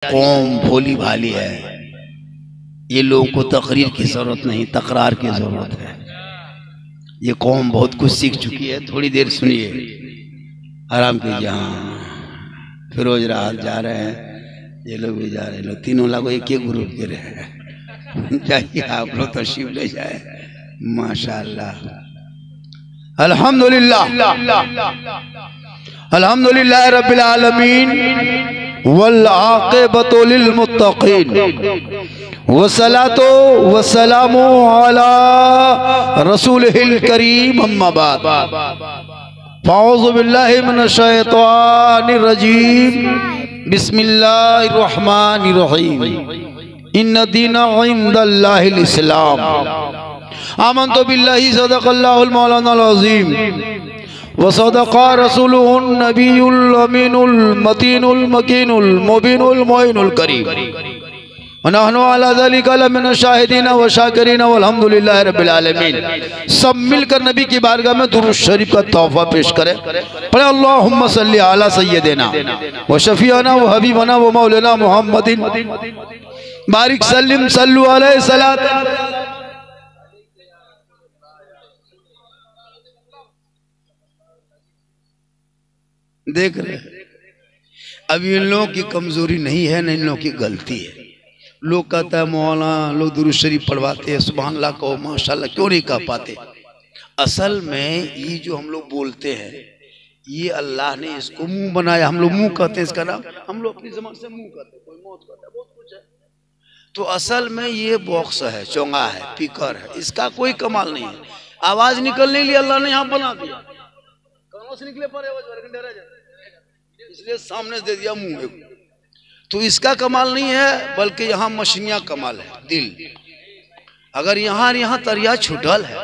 कौम भोली भाली है, ये लोगों को तकरीर की जरूरत नहीं, तकरार की जरूरत है। ये कौम बहुत कुछ सीख चुकी है। थोड़ी देर सुनिए, आराम कीजिए। हाँ, फिरोज राहत जा रहे हैं, ये लोग भी जा रहे हैं। लोग तीनों लोग एक ही ग्रुप के रहे हैं। जाइए आप लोग तशरीफ ले जाए। माशाअल्लाह, अल्हम्दुलिल्लाह, अल्हम्दुलिल्लाह रब्बिल आलमीन वल आक़िबतु लिल मुत्तक़ीन वस्सलातु वस्सलामु अला रसूलिहिल करीम, अम्मा बाद। फ़अऊज़ु बिल्लाहि मिनश शैतानिर रजीम, बिस्मिल्लाहिर रहमानिर रहीम। इन्न दीना इंदल्लाहिल इस्लाम। आमन्तु बिल्लाहि सदक़ल्लाहुल मौलानाल अज़ीम व सदक़ा रसूलुहुन नबियुल अमीनुल मतीनुल मकीनुल मुबीनुल मोइनुल करीम व नहनु अला ज़ालिका लमिन शाहिदीन व शाकिरीन वल्हम्दुलिल्लाहि रब्बिल आलमीन। सब मिलकर नबी की बारगाह में दुरूद शरीफ का तोहफा पेश करें। पढ़े अल्लाहुम्मा सल्ली अला सय्यदिना व शफीअना व हबीबना व मौलाना मुहम्मदिन बारिक सल्लिम सल्लु अलैहि सलात। देख रहे, अब इन लोगों की कमजोरी नहीं है, न इन लोगों की गलती है। लोग कहता है मौलाना लोग दुरूद शरीफ पढ़वाते हैं, सुभान अल्लाह को माशाअल्लाह, क्यों नहीं कह पाते? असल में ये जो हम लोग बोलते हैं, ये अल्लाह ने इसको मुंह बनाया। हम लोग मुंह कहते हैं, इसका नाम हम लोग अपनी ज़बान से मुंह कहते हैं, कोई मौत कहता है, बहुत कुछ है। तो असल में ये बॉक्स है, चोंगा है, स्पीकर है, इसका कोई कमाल नहीं है। आवाज निकलने के लिए अल्लाह ने यहाँ बना दिया, कानों से निकले पर इसलिए सामने दे दिया मुंह में। तो इसका कमाल नहीं है, बल्कि यहाँ मशीनियां कमाल है, दिल। अगर यहाँ तरिया छुटल है,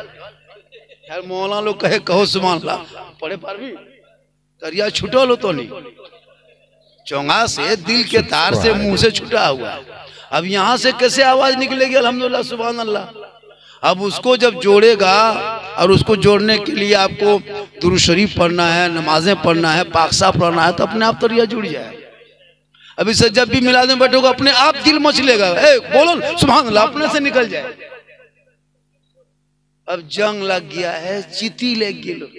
यार मौलाना लोग कहे कहो सुभान अल्लाह, पढ़े पर भी तरिया छुटल हो तो नहीं, चोंगा से दिल के तार से मुंह से छुटा हुआ है। अब यहाँ से कैसे आवाज निकलेगी अल्हम्दुलिल्लाह सुभान अल्लाह? अब उसको जब जोड़ेगा, और उसको जोड़ने के लिए आपको दुरूद शरीफ पढ़ना है, नमाजें पढ़ना है, पाकसा पढ़ना है, तो अपने आप तरिया जुड़ जाए। अब इसे जब भी मिलाद में बैठोगे अपने आप दिल मचलेगा, बोलो सुभान अल्लाह, अपने से निकल जाए। अब जंग लग गया है, चीती लग गई लोग।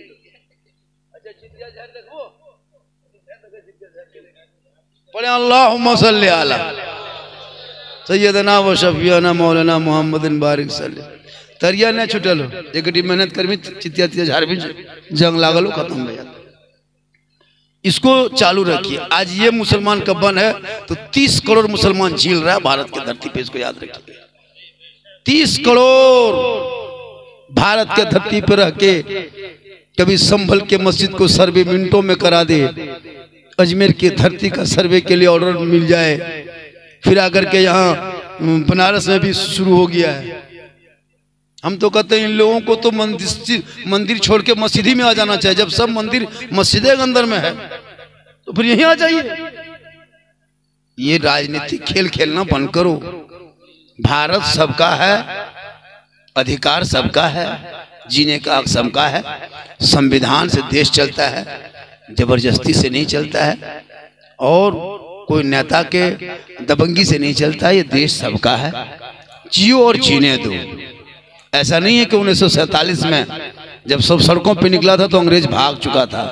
पढ़े अल्लाहुम्मा सल्ली अला सय्यदना व शफीअना मौलाना मुहम्मदिन बारिक सल्लल्लाहु। तरिया न छुटल हो, एक मेहनत करमी, चितिया तिया झाड़ भी जंग लागल हो, खत्म हो जाता। इसको चालू रखिए। आज ये मुसलमान का बन है तो 30 करोड़ मुसलमान झील रहा है भारत की धरती पे, इसको याद रखिए। 30 करोड़ भारत के धरती पे रह के कभी संभल के मस्जिद को सर्वे मिनटों में करा दे, अजमेर की धरती का सर्वे के लिए ऑर्डर मिल जाए, फिर आकर के यहाँ बनारस में भी शुरू हो गया है। हम तो कहते हैं इन लोगों को तो मंदिर छोड़ के मस्जिद ही में आ जाना चाहिए। जब सब मंदिर मस्जिद के अंदर में है तो फिर यहीं आ जाइए। ये राजनीतिक खेल खेलना बंद करो। भारत सबका है, अधिकार सबका है, जीने का हक सबका है। संविधान से देश चलता है, जबरदस्ती से नहीं चलता है, और कोई नेता के दबंगी से नहीं चलता। ये देश सबका है, जियो और जीने दो। ऐसा नहीं है कि 1947 में जब सब सड़कों पे निकला था तो अंग्रेज भाग चुका था।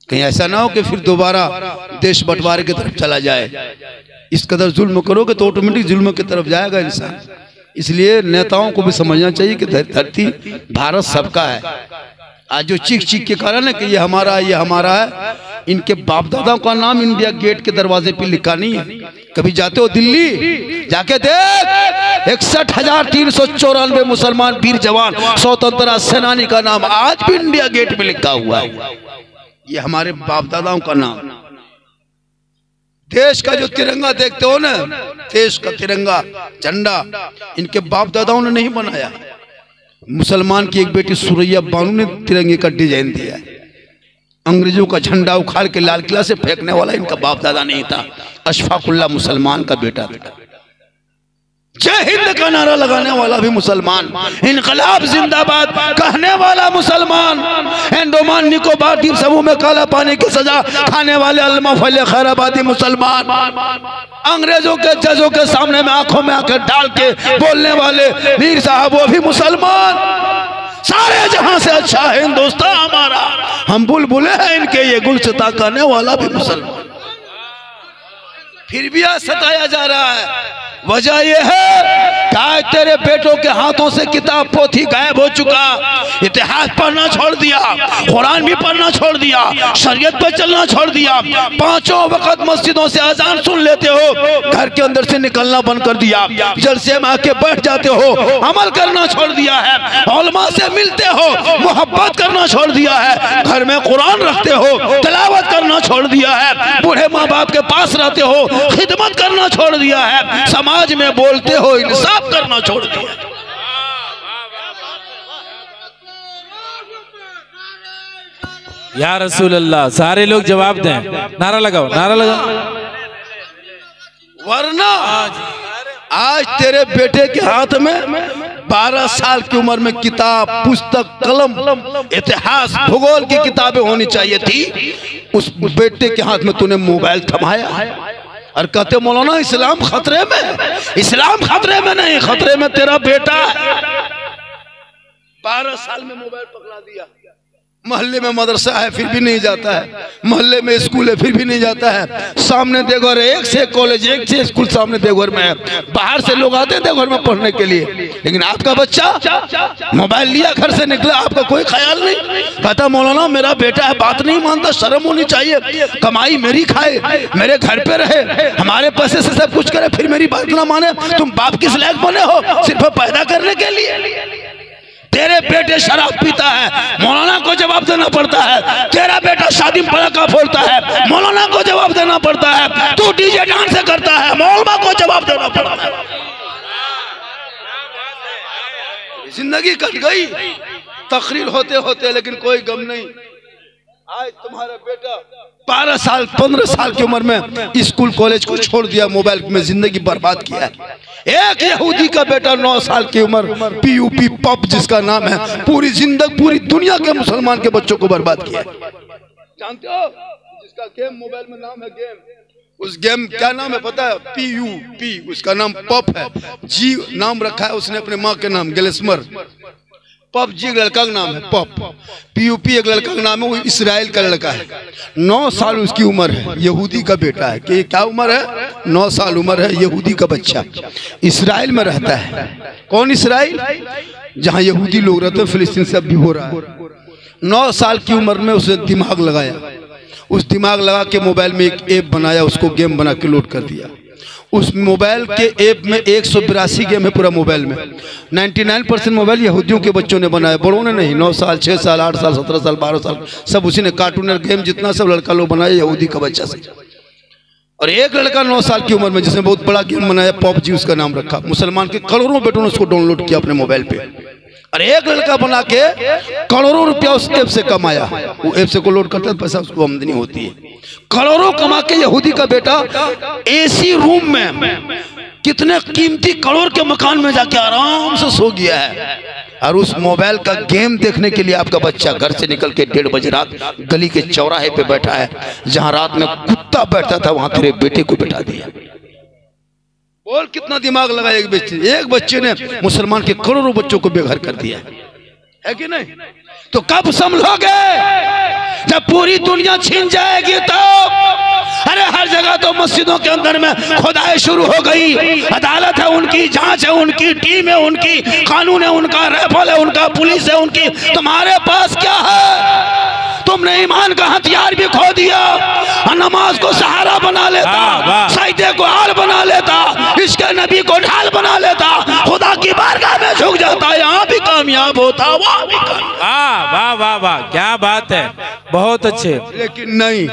कहीं ऐसा ना हो कि फिर दोबारा देश बंटवारे की तरफ चला जाए। इस कदर जुल्म करोगे तो ऑटोमेटिक जुल्म की तरफ जाएगा इंसान। इसलिए नेताओं को भी समझना चाहिए कि धरती भारत सबका है। आज जो चीख चीख के कारण है कि ये हमारा, ये हमारा है, इनके बाप दादाओं का नाम इंडिया गेट के दरवाजे पे लिखा नहीं है। कभी जाते हो दिल्ली, जाके देख 61,394 मुसलमान वीर जवान स्वतंत्रता सेनानी का नाम आज भी इंडिया गेट में लिखा हुआ है। ये हमारे बाप दादाओं का नाम। देश का जो तिरंगा देखते हो ना, देश का तिरंगा झंडा इनके बाप दादाओं ने नहीं बनाया। मुसलमान की एक बेटी सुरैया बानू ने तिरंगे का डिजाइन दिया है। अंग्रेजों का झंडा उखाड़ के लाल किला से फेंकने वाला इनका बाप दादा नहीं था, अशफाकुल्ला मुसलमान का बेटा था। जय हिंद का नारा लगाने वाला भी मुसलमान, इनकलाब जिंदाबाद कहने वाला मुसलमान, अंडमान निकोबार द्वीप समूह में काला पानी की सजा खाने वाले अल्मा फले खैराबादी मुसलमान। अंग्रेजों के जजों के सामने में आंखों में आंखें डाल के बोलने वाले मीर साहब वो भी मुसलमान, सारे जहां से अच्छा है हिंदुस्तान हमारा, हम बुलबुले हैं इनके, ये गुलसिता करने वाला भी मुसलमान। फिर भी आज सताया जा रहा है। वजह यह है कि तेरे बेटों के हाथों से किताब पोथी गायब हो चुका, इतिहास पढ़ना छोड़ दिया, कुरान भी पढ़ना छोड़ दिया, शरीयत पर चलना छोड़ दिया, पांचों वक्त मस्जिदों से अजान सुन लेते हो, घर के अंदर से निकलना बंद कर दिया, जलसे में आके बैठ जाते हो, अमल करना छोड़ दिया है, उलमा से मिलते हो, मोहब्बत करना छोड़ दिया है, घर में कुरान रखते हो, तिलावत करना छोड़ दिया है, बूढ़े माँ बाप के पास रहते हो, खिदमत करना छोड़ दिया है, समाज में बोलते हो, इंसाफ करना छोड़ दिया। या रसूल अल्लाह, सारे लोग जवाब दें, नारा लगाओ, नारा लगाओ। वरना आज तेरे बेटे के हाथ में 12 साल की उम्र में किताब, पुस्तक, कलम, इतिहास, भूगोल की किताबें होनी चाहिए थी, उस बेटे के हाथ में तूने मोबाइल थमाया और कहते मौलाना इस्लाम खतरे में। इस्लाम खतरे में नहीं, खतरे में तेरा बेटा है। 12 साल में मोबाइल पकड़ा दिया, मोहल्ले में मदरसा है फिर भी नहीं जाता है, मोहल्ले में स्कूल है फिर भी नहीं जाता है, सामने देवघर है, एक से कॉलेज, एक से स्कूल सामने देवघर में है, बाहर से लोग आते हैं देवघर में पढ़ने के लिए, लेकिन आपका बच्चा मोबाइल लिया घर से निकला, आपका कोई ख्याल नहीं, कहता मौलाना मेरा बेटा है, बात नहीं मानता, शर्म होनी चाहिए, कमाई मेरी खाए, मेरे घर पे रहे, हमारे पैसे से सब कुछ करे, फिर मेरी बात ना माने, तुम बाप किस लायक बने हो सिर्फ पैदा करने के लिए। तेरे बेटे शराब पीता है, मौलाना को जवाब देना पड़ता है, तेरा बेटा शादी में पटाखा फोड़ता है, मौलाना को जवाब देना पड़ता है, तू डीजे डांस करता है, मौलमा को जवाब देना पड़ता है। जिंदगी कट गई तकरीर होते होते, लेकिन कोई गम नहीं। आज तुम्हारा बेटा 12 साल 15 साल की उम्र में स्कूल कॉलेज को छोड़ दिया, मोबाइल में जिंदगी बर्बाद किया है। एक यहूदी का बेटा 9 साल की उम्र पीयूपी पब जिसका नाम है, पूरी जिंदगी पूरी दुनिया के मुसलमान के बच्चों को बर्बाद किया। जानते हो जिसका गेम मोबाइल में नाम है गेम, उस गेम क्या नाम है पता है? पीयूपी, उसका नाम पब है, जी नाम रखा है उसने अपने माँ के नाम ग्लेस्मर। पबजी एक लड़का का नाम है, पीयूपी एक लड़का का नाम है, वो इसराइल का लड़का है, 9 साल उसकी उम्र है, यहूदी का बेटा है। कि क्या उम्र है? 9 साल उम्र है, यहूदी का बच्चा इसराइल में रहता है। कौन इसराइल? जहां यहूदी लोग रहते हैं, फिलिस्तीन से अब भी हो रहा है। 9 साल की उम्र में उसने दिमाग लगाया, उस दिमाग लगा के मोबाइल में एक ऐप बनाया, उसको गेम बना के लोड कर दिया। उस मोबाइल के ऐप में 182 गेम है पूरा मोबाइल में। 99% मोबाइल यहूदियों के बच्चों ने बनाया, बड़ों ने नहीं। 9 साल 6 साल 8 साल 17 साल 12 साल सब उसी ने, कार्टून गेम जितना सब लड़का लोग बनाया यहूदी का बच्चा से। और एक लड़का 9 साल की उम्र में जिसने बहुत बड़ा गेम बनाया, पबजी उसका नाम रखा, मुसलमान के करोड़ों बेटों ने उसको डाउनलोड किया अपने मोबाइल पे। और एक लड़का बना के करोड़ों रुपया उस ऐप से कमाया, वो ऐप से को लोड करता है, पैसा उसको आमदनी होती है। करोड़ों कमा के यहूदी का बेटा एसी रूम में कितने कीमती करोड़ के मकान में जाके आराम से सो गया है। और उस मोबाइल का गेम देखने के लिए आपका बच्चा घर से निकल के 1:30 बजे रात गली के चौराहे पे बैठा है, जहां रात में कुत्ता बैठता था वहां तेरे बेटे को बैठा दिया। बोल कितना दिमाग लगाया एक बच्चे ने मुसलमान के करोड़ों बच्चों को बेघर कर दिया है कि नहीं? तो कब संभलोगे? जब पूरी दुनिया छीन जाएगी तो। अरे हर जगह तो मस्जिदों के अंदर में खुदाई शुरू हो गई, अदालत है उनकी, जांच है उनकी, टीम है उनकी, कानून है उनका, राइफल है उनका, पुलिस है उनकी। तुम्हारे पास क्या है? तुमने ईमान का हथियार भी खो दिया, नमाज को सहारा बना लेता, सजदे को हाल बना लेता, इसके नबी को ढाल बना लेता, खुदा की बारगाह में झुक जाता, यहाँ भी कामयाब होता, वहाँ भी कामयाब। वाह वाह वाह, क्या बात है, बहुत अच्छे। लेकिन नहीं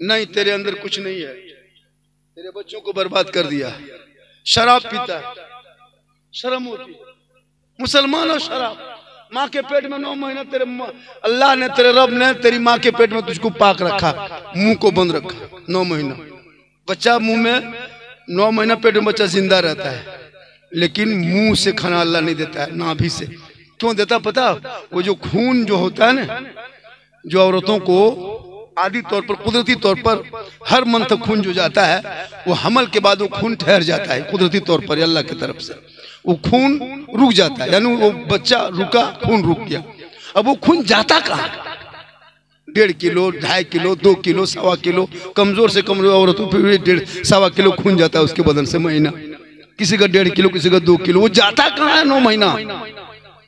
नहीं, तेरे अंदर कुछ नहीं है, तेरे बच्चों को बर्बाद कर दिया। शराब पीता है, शर्म होती, मुसलमान और शराब। माँ के पेट में 9 महीना तेरे अल्लाह ने, तेरे रब ने तेरी माँ के पेट में तुझको पाक रखा, मुंह को बंद रखा 9 महीना। बच्चा मुंह में 9 महीना पेट में बच्चा जिंदा रहता है, लेकिन मुंह से खाना अल्लाह नहीं देता है, नाभि से। क्यों देता पता? वो जो खून जो होता है ना, जो औरतों को आदि तौर पर, कुदरती तौर पर हर मंथ खून जो जाता है वो हमल के बाद वो खून ठहर जाता है कुदरती तौर पर अल्लाह की तरफ से, वो खून रुक जाता है, यानी वो बच्चा रुका, खून रुक गया। अब वो खून जाता कहाँ? 1.5 किलो, 2.5 किलो, 2 किलो, 1.25 किलो, कमजोर से कमजोर औरतों पर 1.5 किलो खून जाता है उसके बदन से महीना, किसी का 1.5 किलो, किसी का 2 किलो। वो जाता कहाँ है? 9 महीना।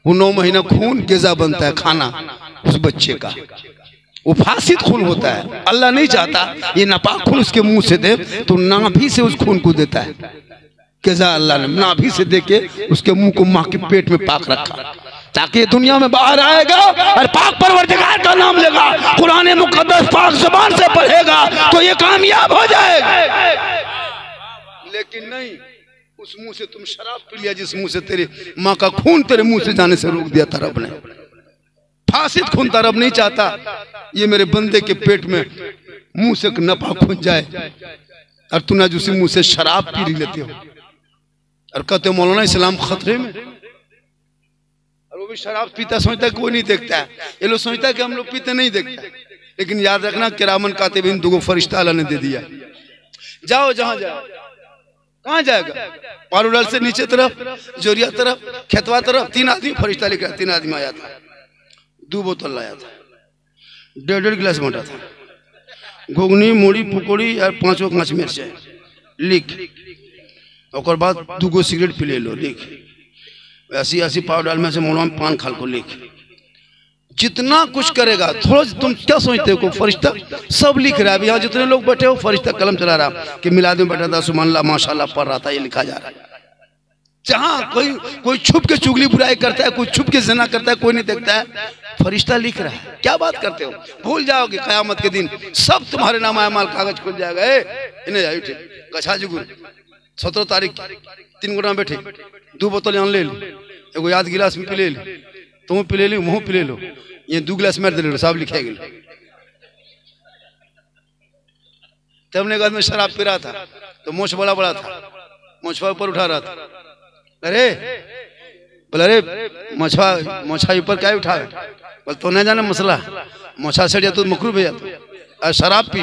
वो 9 महीना खून ग़िज़ा बनता है, खाना उस बच्चे का, वो फासिद खून होता है। अल्लाह नहीं चाहता ये नापाक खून उसके मुंह से दे, तो नाभि से उस खून को देता है ग़िज़ा। अल्लाह ने नाभि से दे के उसके मुंह को माँ के पेट में पाक रखा, ताकि दुनिया में बाहर आएगा और पाक परवरदिगार का नाम लेगा, कुरान मुकद्दस पाक ज़बान से पढ़ेगा तो ये कामयाब हो जाएगा। लेकिन नहीं, उस मुंह से तुम शराब पी लिया जिस मुंह से तेरी माँ का खून तेरे मुंह से जाने से रोक दिया था रब ने। फासिद खून था, रब नहीं चाहता ये मेरे बंदे के पेट में मुंह से नफा खून जाए और तू ना उसी मुंह से शराब पी लेते हो और कहते हो मौलाना इस्लाम खतरे में। और वो भी शराब पीता समझता है कोई नहीं देखता है, ये लोग सोचता है कि हम लोग पीते नहीं देखते। लेकिन याद रखना किरामन कातिबीन 2 फरिश्ता अल्लाह ने दे दिया। जाओ जहां जाओ, कहाँ जाएगा? पारूलाल से नीचे तरफ, जोरिया तरफ, खेतवा तरफ, 3 आदमी फरिश्ता लेकर 3 आदमी आया था, 2 बोतल लाया था, 1.5 गिलास मोटा था, घुगनी मूड़ी पकौड़ी और 5 मिर्च लिख, और बाद 2 सिगरेट पी ले लो लिख, ऐसी पाव डाल में से मोड़ा में पान खाल को लिख। जितना कुछ करेगा थोड़ा, तुम क्या सोचते हो? फरिश्ता सब लिख रहा है। अभी यहाँ जितने लोग बैठे हो फरिश्ता कलम चला रहा कि मिलाद में बैठा था, सुभानअल्लाह माशाल्लाह पढ़ रहा था, ये लिखा जा रहा है। जहाँ कोई छुप के चुगली बुराई करता है, कोई छुप के ज़िना करता है, कोई नहीं देखता है, फरिश्ता लिख रहा है। क्या बात करते हो? भूल जाओगे क़यामत के दिन सब तुम्हारे नाम आमाल कागज खुल जाएगा। इन्हें जाओ उठे गछा जुगुर 17 तारीख 3 गोटा बैठे, 2 बोतल यहाँ ले लो, एगो याद गिलास में पी ले लो, तुम पी ले लो, मुँह पी ले लो, ये 2 गिलास मार दे लो, सब लिखे गए। तब ने में शराब पी रहा था तो मोछ बड़ा बड़ा था, मोछवा ऊपर उठा रहा था। अरे बोला, अरे मोछा ऊपर क्या उठा? बोल तो नहीं जाना मसला, मोछा सड़ तो मकरूह भैया तो शराब पी,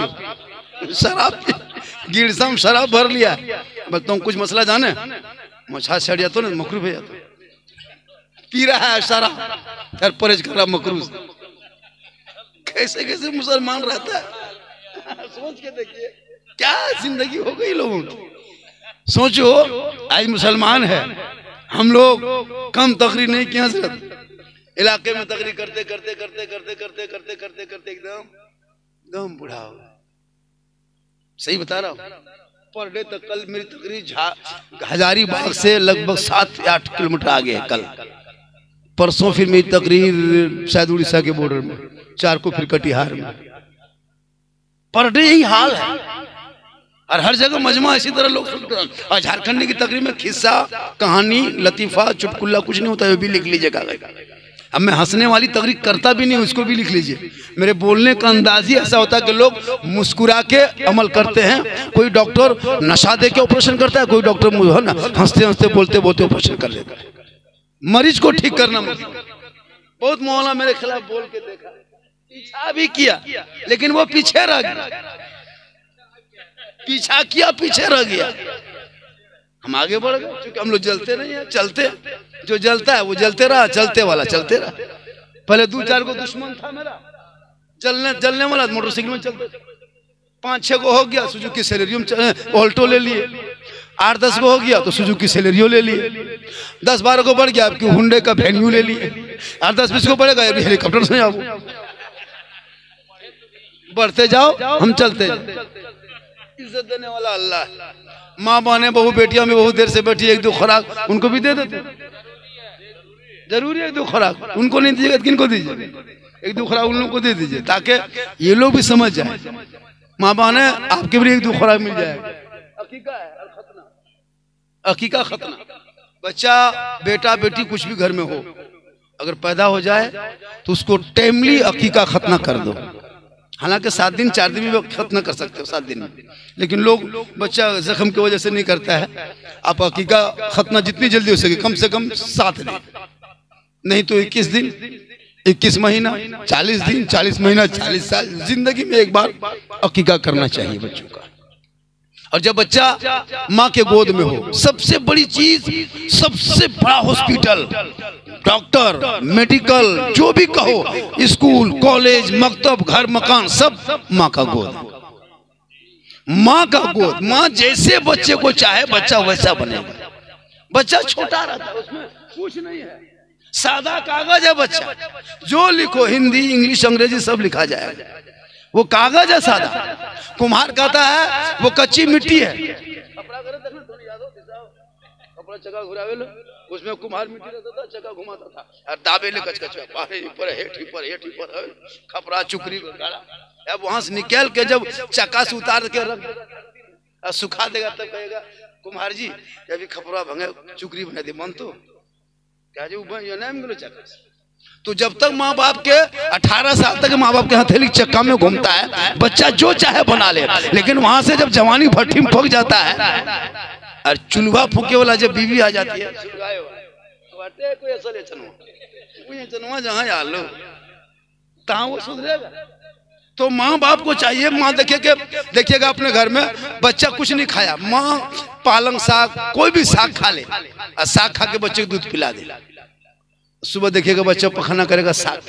शराब पी, गिरसम शराब भर लिया। बोल तुम कुछ मसला जाने? मोछा सड़ तो ना मकरूह भैया तो पी रहा है शराब, फिर परहेज कर रहा मकरूह। कैसे कैसे मुसलमान रहता है, सोच के देखिए क्या जिंदगी हो गई लोगों की। सोचो आज मुसलमान है, हम लोग कम तकरीर नहीं किया, हजरत इलाके में तकरीर करते करते करते करते करते करते करते करते एकदम बूढ़ा हो गया। सही बता रहा हूँ। पर डे तक कल मेरी तकरीर हजारीबाग से लगभग 7 या 8 किलोमीटर आगे है। कल परसों फिर मेरी तकरीर शायद उड़ीसा के बॉर्डर में, 4 को फिर कटिहार में। पर डे यही हाल है और हर जगह मजमा इसी तरह लोग सुनते हैं। और झारखंड की तकरीर में किस्सा, कहानी, लतीफा, चुटकुल्ला कुछ नहीं होता है, वो भी लिख लीजिए कागज। अब मैं हंसने वाली तकरीर करता भी नहीं, उसको भी लिख लीजिए। मेरे बोलने का अंदाज ही ऐसा होता है कि लोग मुस्कुरा के अमल करते हैं। कोई डॉक्टर नशा दे के ऑपरेशन करता है, कोई डॉक्टर है ना हंसते हंसते बोलते बोलते ऑपरेशन कर लेता है। मरीज को ठीक करना बहुत मौला मेरे खिलाफ बोल के देखा, पीछा भी किया, लेकिन वो पीछे रह गया। पीछा किया, पीछे रह गया। हम आगे बढ़ गए क्योंकि हम लोग जलते नहीं है, चलते। जो जलता है वो जलते रहा, चलते वाला चलते रहा। पहले 2-4 को दुश्मन था मेरा, जलने वाला मोटरसाइकिल में चलते, 5-6 को हो गया सुजुकी सेलेरियो में ऑल्टो ले लिए, 8-10 को हो गया तो सुजुकी सेलेरियो ले लिए, 10-12 को बढ़ गया आपकी हुंडे का वेन्यू ले लिए, 8-10-20 को बढ़ेगा हेलीकॉप्टर से जाओ, बढ़ते जाओ, हम चलते जाओ। इज्जत देने वाला अल्लाह। माँ बहने बहू बेटियां में बहुत देर से बैठी, 1-2 खुराक उनको भी दे देते, जरूरी है 1-2 खुराक। उनको नहीं दीजिएगा किनको दीजिए? 1-2 खुराक उन लोगों को दे दीजिए ताकि ये लोग भी समझ जाए। माँ बहने आपके भी 1-2 खुराक मिल जाएगा। अकीका है खतना, अकीका खतना। बच्चा बेटा बेटी कुछ भी घर में हो, अगर पैदा हो जाए तो उसको टाइमली अकीका खतना कर दो। हालांकि 7 दिन 4 दिन भी खत्म कर सकते हो 7 दिन में, लेकिन लोग बच्चा जख्म की वजह से नहीं करता है। आप अकीका खतना जितनी जल्दी हो सके, कम से कम 7 दिन, नहीं तो 21 दिन, 21 महीना, 40 दिन, 40 महीना, 40 साल, जिंदगी में एक बार अकीका करना चाहिए बच्चों का। और जब बच्चा माँ के गोद में हो, सबसे बड़ी चीज, सबसे बड़ा हॉस्पिटल, डॉक्टर, मेडिकल, जो भी कहो, स्कूल, कॉलेज, मकतब, घर, मकान, सब माँ का गोद। माँ का गोद, माँ जैसे बच्चे को चाहे बच्चा वैसा बनेगा। बच्चा छोटा रहता है, उसमें कुछ नहीं है, सादा कागज है बच्चा, जो लिखो हिंदी, इंग्लिश, अंग्रेजी सब लिखा जाएगा, वो कागज है सादा। कुम्हार कहता है वो कच्ची मिट्टी है, कपड़ा चक्का घुरावे लो, उसमें कुम्हार मिट्टी रहता था, चक्का घुमाता था और दाबे ले कच खपरा चुकरी अब वहां से निकल के जब चक्का से उतार के रख सुखा देगा तब कहेगा कुम्हार जी अभी खपरा भंगे चुकरी बना दे मन तो क्या जी चक्का। तो जब तक माँ बाप के 18 साल तक माँ बाप के हथेली चक्का में घूमता है, बच्चा जो चाहे बना ले, लेकिन वहां से जब जवानी भट्टी में फूक जाता है और चूल्हा फूके वाला जब बीवी आ जाती है, जहाँ लो तहाँ वो सुधरेगा। तो माँ बाप को चाहिए, माँ देखिएगा अपने घर में बच्चा कुछ नहीं खाया, माँ पालक साग कोई भी साग खा ले और साग खा के बच्चे को दूध पिला दे। सुबह देखिएगा बच्चा पखाना करेगा साग,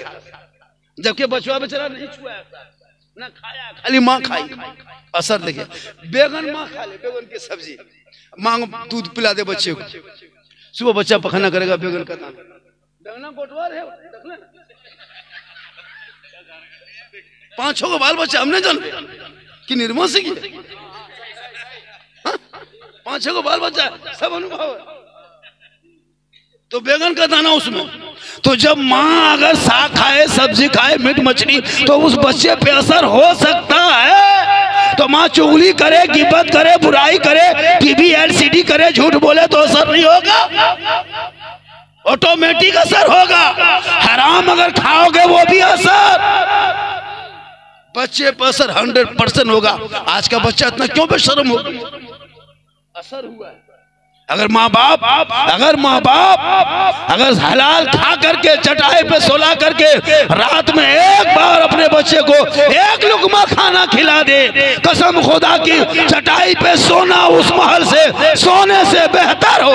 जबकि बच्चा बेचारा नहीं छुआ ना खाया, खाली माँ खाई। असर देखिए, बैगन माँ खा ले, बैगन की सब्जी, माँ दूध पिला दे बच्चे को, सुबह बच्चा पखाना करेगा बैगन का दाना, बैगन कोटवार है, 5-6 को बाल बच्चा हमने जान कि निर्मल से की 5-6 को बाल बच्चा सब अनुभव है। तो बैगन का दाना उसमें, तो जब माँ अगर साग खाए, सब्जी खाए, मीट मछली, तो उस बच्चे पे असर हो सकता है। तो माँ चुगली करे, गिबत करे, बुराई करे, टीवी एलसीडी करे, झूठ बोले तो असर नहीं होगा, ऑटोमेटिक असर होगा। हराम अगर खाओगे वो भी असर, बच्चे पर असर 100% होगा। आज का बच्चा इतना क्यों बेशर्म होगा, असर हुआ है। अगर माँ बाप अगर हलाल खा करके चटाई पे सोला करके रात में एक बार अपने बच्चे को एक लुकमा खाना खिला दे, कसम खुदा की चटाई पे सोना उस महल से सोने से बेहतर हो।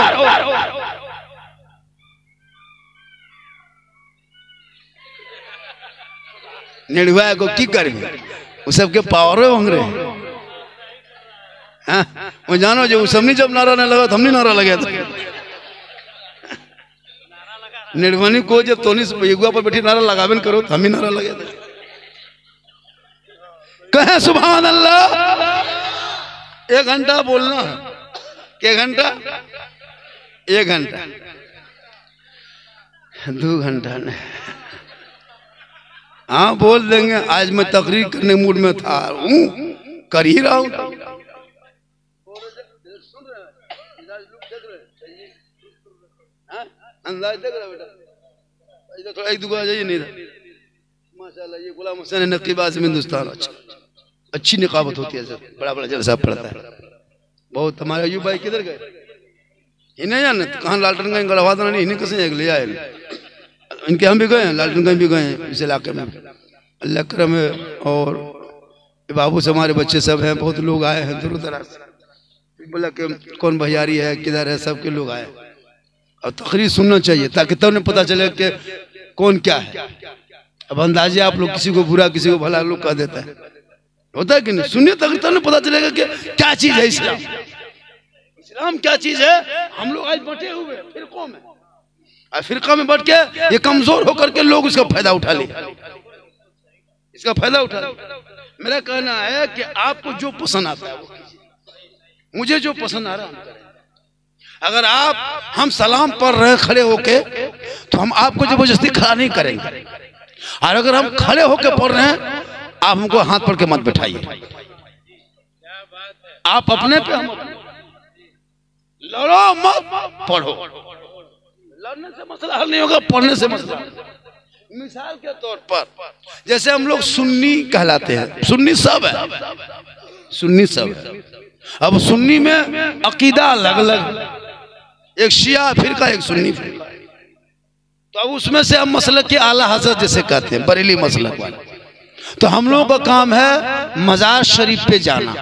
निर्भया को की करेंगे, वो सबके पावर में रहे। हाँ, वो जानो जो सब नहीं, जब नारा नहीं लगा तो हम नहीं नारा लगे थे। निर्वाणी को जब तोनी युवा पर बैठी नारा लगावन करो तो हम ही नारा लगे थे। कहे सुभान अल्लाह। 1 घंटा बोलना, क्या घंटा, 1 घंटा, 2 घंटा नहीं। हाँ बोल देंगे, आज मैं तकरीर करने मूड में था, कर ही रहा हूँ। अंदाज देख रहा बेटा, इधर थोड़ा एक दुआ जाइए नहीं, माशाल्लाह ये गुलाम हुसैन नकीब आज़म हिंदुस्तान, अच्छी निकाबत होती है सर, बड़ा बड़ा जलसा पड़ता है बहुत। हमारे अयूब भाई किधर गए, इन्हें जाने कहाँ लालटनगंज गढ़वादा नहीं, इन्हें कैसे ले आए, इनके हम भी गए हैं, लालटनगंज भी गए हैं, इस इलाके में अल्लाह करम है। और बाबू से हमारे बच्चे सब हैं, बहुत लोग आए हैं दूर दराज से, बोला कि कौन भैयारी है, किधर है, सबके लोग आए। और तकरीर सुनना चाहिए ताकि तब पता चले कि कौन क्या है। अब अंदाजे आप लोग किसी को बुरा किसी को भला लोग कह देता है, होता है कि नहीं, सुनिए तब पता चलेगा कि क्या चीज है इस्लाम, इस्लाम क्या चीज है। हम लोग आज बटे हुए फिरकों में, और फिरका में बट के ये कमजोर होकर के लोग इसका फायदा उठा ले, इसका फायदा उठा ले। मेरा कहना है कि आपको जो पसंद आता है वो कीजिए, मुझे जो पसंद आ रहा है। अगर हम सलाम पढ़ रहे खड़े होके तो हम आपको जबरदस्ती खड़ा नहीं करेंगे, और अगर हम खड़े होके पढ़ रहे हैं आप हमको हाथ पढ़ के मत बैठाइए। आप अपने पे, हम लड़ो मत, पढ़ो। लड़ने से मसला हल नहीं होगा, पढ़ने से मसला। मिसाल के तौर पर जैसे हम लोग सुन्नी कहलाते हैं, सुन्नी सब है, सुन्नी सब है। अब सुन्नी में अकीदा अलग अलग, एक शिया फिरका, एक सुन्नी फिरका। तो अब उसमें से हम मसलक के आला हजरत जैसे कहते हैं बरेली मसलक वाले, तो हम लोगों का काम है मजार शरीफ पे जाना,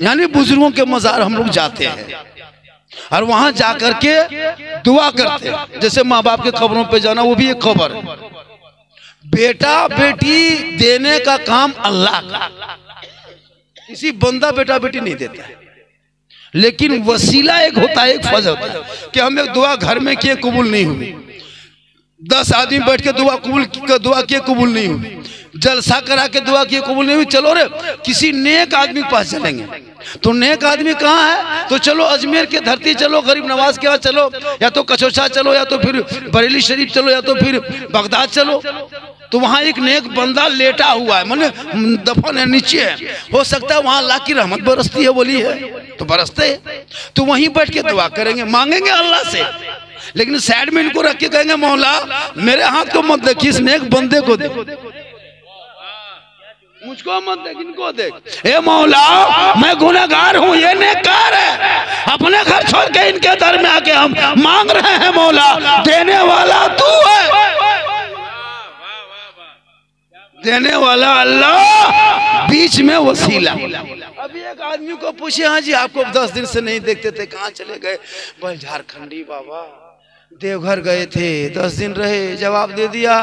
यानी बुजुर्गों के मजार हम लोग जाते हैं और वहां जाकर के दुआ करते हैं। जैसे माँ बाप के कब्रों पे जाना, वो भी एक खबर है। बेटा बेटी देने का काम अल्लाह का, किसी बंदा बेटा बेटी नहीं देता है, लेकिन वसीला एक होता है, एक फर्ज होता है कि हम एक दुआ घर में किए कबूल नहीं हुई, 10 आदमी बैठ के दुआ किए कबूल नहीं हुई, जलसा करा के दुआ किए कबूल नहीं हुई, चलो रे किसी नेक आदमी के पास चलेंगे। तो नेक आदमी कहाँ है? तो चलो अजमेर के धरती चलो, गरीब नवाज के यहाँ चलो, या तो कचौचा चलो, या तो फिर बरेली शरीफ चलो, या तो फिर बगदाद चलो। तो वहाँ एक नेक बंदा लेटा हुआ है, माने दफन है, नीचे है, हो सकता है वहाँ अल्लाह की रहमत बरसती है, बोली है तो बरसते है। तो वहीं बैठ के दुआ करेंगे, मांगेंगे अल्लाह से, लेकिन साइड में इनको रख के कहेंगे मौला मेरे हाथ को मत देखिए, इस नेक बंदे को देख, मुझको मत देख, इनको देख। ए मौला मैं गुनहगार हूँ, ये नेककार है, अपने घर छोड़ के इनके दर में आके हम मांग रहे हैं, मौला देने वाला तू है, देने वाला अल्लाह, बीच में वसीला। अभी एक आदमी को पूछे, हाँ जी आपको 10 दिन से नहीं देखते थे, कहाँ चले गए? बोल झारखंडी बाबा, देवघर गए थे, 10 दिन रहे, जवाब दे दिया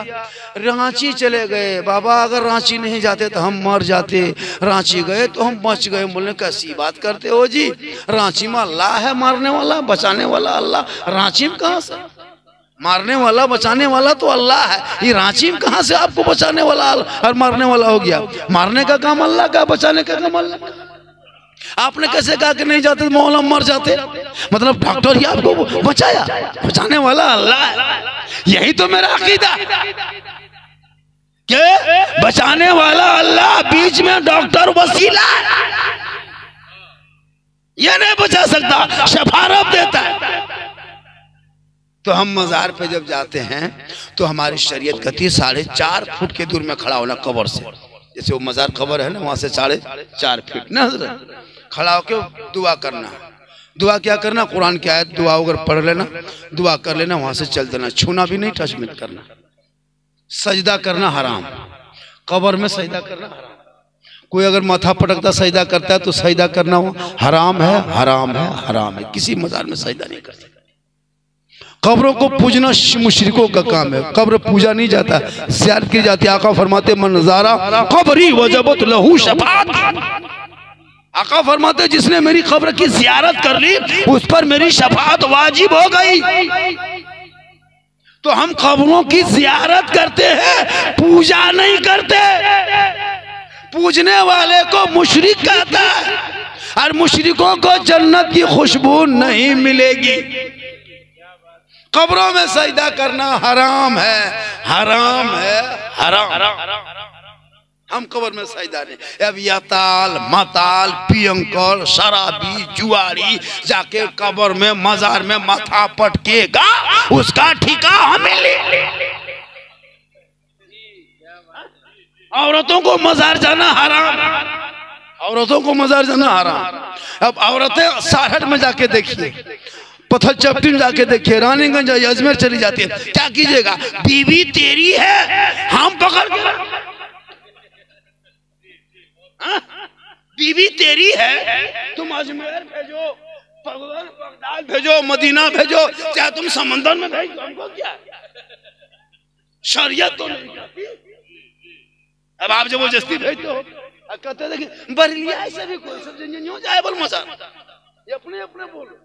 रांची चले गए। बाबा अगर रांची नहीं जाते तो हम मर जाते, रांची गए तो हम बच गए। बोले कैसी बात करते हो जी, रांची में अल्लाह है मारने वाला बचाने वाला, अल्लाह रांची में कहाँ से? मारने वाला बचाने वाला तो अल्लाह है, ये रांची में कहाँ से आपको बचाने वाला और मारने वाला हो गया? मारने का काम अल्लाह का, बचाने का काम अल्लाह का। आपने कैसे कहा कि नहीं जाते मौला मर जाते? मतलब डॉक्टर ही आपको बचाया, बचाने वाला अल्लाह है। यही तो मेरा अकीदा कि बचाने वाला अल्लाह, बीच में डॉक्टर वसीला, ये नहीं बचा सकता, शफारत देता है। तो हम मजार पे जब जाते हैं तो हमारी शरीयत कहती है 4.5 फुट के दूर में खड़ा होना कब्र से। जैसे वो मजार कब्र है ना, वहां से 4.5 फीट ना खड़ा होके दुआ करना। दुआ क्या करना? कुरान की आयत दुआ अगर पढ़ लेना, दुआ कर लेना, वहां से चल देना, छूना भी नहीं, टच मत करना। सजदा करना हराम, कब्र में सजदा करना हराम। कोई अगर माथा पटकता सजदा करता है तो सजदा करना हराम है, हराम है, हराम है। किसी मजार में सजदा नहीं कर सकता। कब्रों को पूजना मुशरिकों का काम है, कब्र पूजा नहीं जाता, ज़ियारत की जाती है। आका फरमाते मन नज़ारा कब्री वजबत लहू शफाअत। आका फरमाते जिसने मेरी कब्र की ज़ियारत कर ली उस पर मेरी शफाअत वाजिब हो गई। तो हम कब्रों की ज़ियारत करते हैं, पूजा नहीं करते। पूजने वाले को मुशरिक कहता है और मुशरिकों को जन्नत की खुशबू नहीं मिलेगी। कब्रों में सजदा करना हराम है, हराम है, हराम। हम कब्र में सजदा नहीं। अब यताल मताल पियंकर शराबी जुआरी जाके कब्र में मजार में माथा पटकेगा, उसका ठिका हमें ले। औरतों को मजार जाना हराम, औरतों को मजार जाना हराम। अब औरतें सारहट में जाके देखिए, पत्थर चपटी में जाके देखिए, रानीगंज अजमेर चली जाती है, क्या कीजिएगा? बीवी तेरी है, हम पकड़ के, बीवी तेरी है, तुम अजमेर भेजो, बगदाद भेजो, मदीना भेजो, चाहे तुम समंदर में भेजो, हमको क्या? शरीयत तो नहीं कहती। अब आप जब जबरदस्ती भेजते हो, कहते देखिए बरेलिया ऐसे भी कोई सब जन जाए बोल मजार, ये अपने अपने बोलो।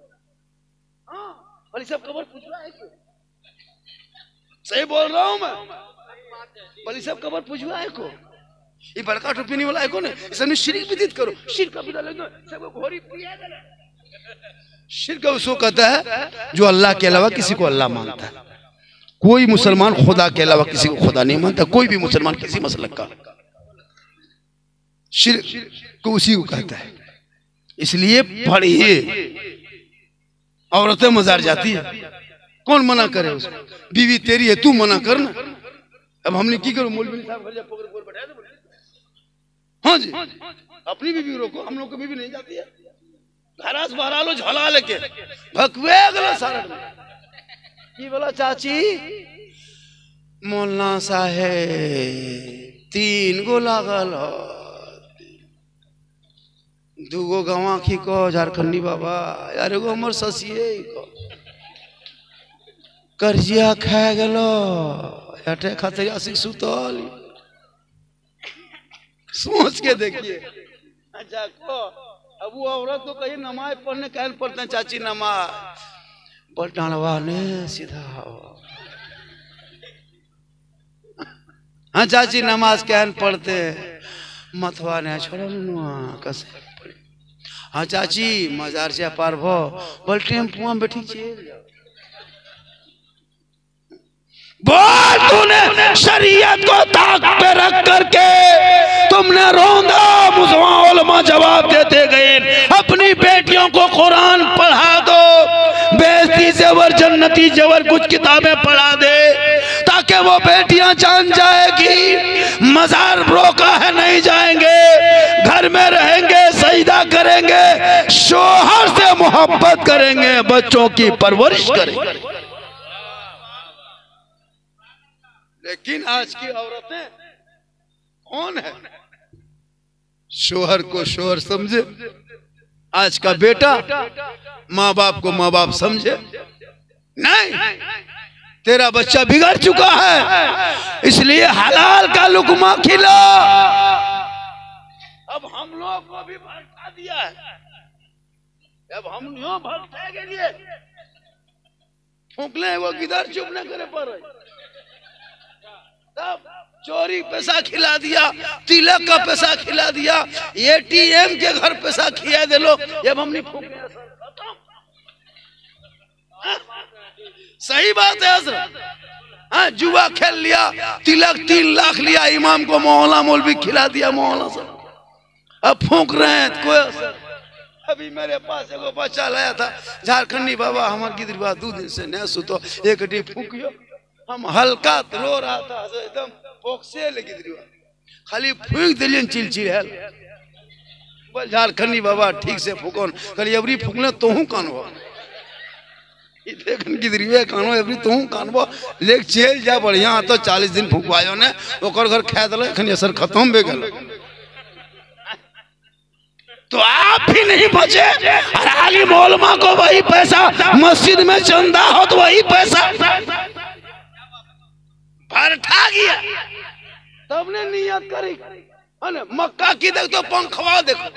हाँ और सब खबर पूछ रहा है क्यों? सही बोल रहा हूँ मैं, बली सब खबर पूछ रहा है को? ये बड़का टोपी नहीं वाला है को? इसमें शिरक विदित करो, शिरक का विदा लगो, सबको घोरी पिया देना। शिरक उसको कहता है जो अल्लाह के अलावा किसी को अल्लाह मानता है। कोई मुसलमान खुदा के अलावा किसी को खुदा नहीं मानता, कोई भी मुसलमान किसी मसलक का। शिरक को उसी को कहता है। इसलिए पढ़िए, औरतें मजार जाती है, कौन मना करे उसको? बीवी तेरी है, तू मना करना। अब हमने की करो? मौलवी साहब घर जा पकड़ के बैठा दे। हाँ जी, अपनी बीवी रोको, हम लोग की बीवी नहीं जाती है। घरास बहरा लो, झोला लेके भगवे गलो सारा की बोला चाची मोलना साहेब 3 गो लागल, 2 गो गवाखी को झारखंडी बाबा, यार एगो हमर ससिए को कर्जिया खा गेलो, हटे खातिर आशिक सुतल। सोच के देखिए। अच्छा को अब वो औरत को कही नमाज पढ़ने कहन पढ़ते हैं, चाची नमाज बटनवा ने सीधा। हाँ चाची नमाज कहन पढ़ते, मथवा ने छोड़ो कैसे। हाँ चाची मजार से पार भो, बोल टेम्पो में बैठी चल जाओ। बोल तूने शरीयत को ताक पे रख करके तुमने रोंदा, मुसलमान उलमा जवाब देते गए अपनी बेटियों को कुरान पढ़ा दो, बेइज्जती जेवर जन्नती जेवर कुछ किताबें पढ़ा दे, ताकि वो बेटियां जान जाएगी मजार रोका है नहीं जाएंगे, घर में रहेंगे, सजदा करेंगे, शोहर से मोहब्बत करेंगे, बच्चों की परवरिश करेंगे। लेकिन आज की औरतें कौन है? शोहर को शोहर समझे, आज का बेटा माँ बाप को माँ बाप समझे नहीं। तेरा बच्चा बिगड़ चुका है, इसलिए हलाल का लुकमा खिला। अब हम लोग को भी भड़का दिया है, अब हम यूं भड़के के लिए फूंकले वो किधर चुप न करे पर, तब चोरी पैसा खिला दिया, तिलक का पैसा खिला दिया, एटीएम के घर पैसा खिया दे लो, जब हम नहीं फूंके। सही बात है हजरत। हाँ जुआ खेल लिया, तिलक 3 लाख लिया, इमाम को मौला मौलवी खिला दिया, मौला सब अब फूंक रहे हैं कोई असर। अभी मेरे पास एक बच्चा लाया था झारखंडी बाबा, हमारे गिदरवा 2 दिन से नहीं सुतो, एक डी फूंकियो, हम हल्का रो रहा था एकदम पोक्से लगी गिदरवा, खाली फूंक दिलियन चिलचिल है। बस झारखंडी बाबा ठीक से फूकोन कल एवरी फूकले तो हूँ कानबो, देखन गिदरवे कानो एवरी तो हूँ कानबो, लेक चल जा बढ़िया। तो 40 दिन फूकवायो ने ओकर घर खा दल, एखन असर खत्म भे गेल। तो आप भी नहीं बचे, और आलिम उलमा को वही पैसा, मस्जिद में चंदा हो तो वही पैसा भरठा गया। तब ने नियत करी, मक्का की देख तो पंखवा देखो,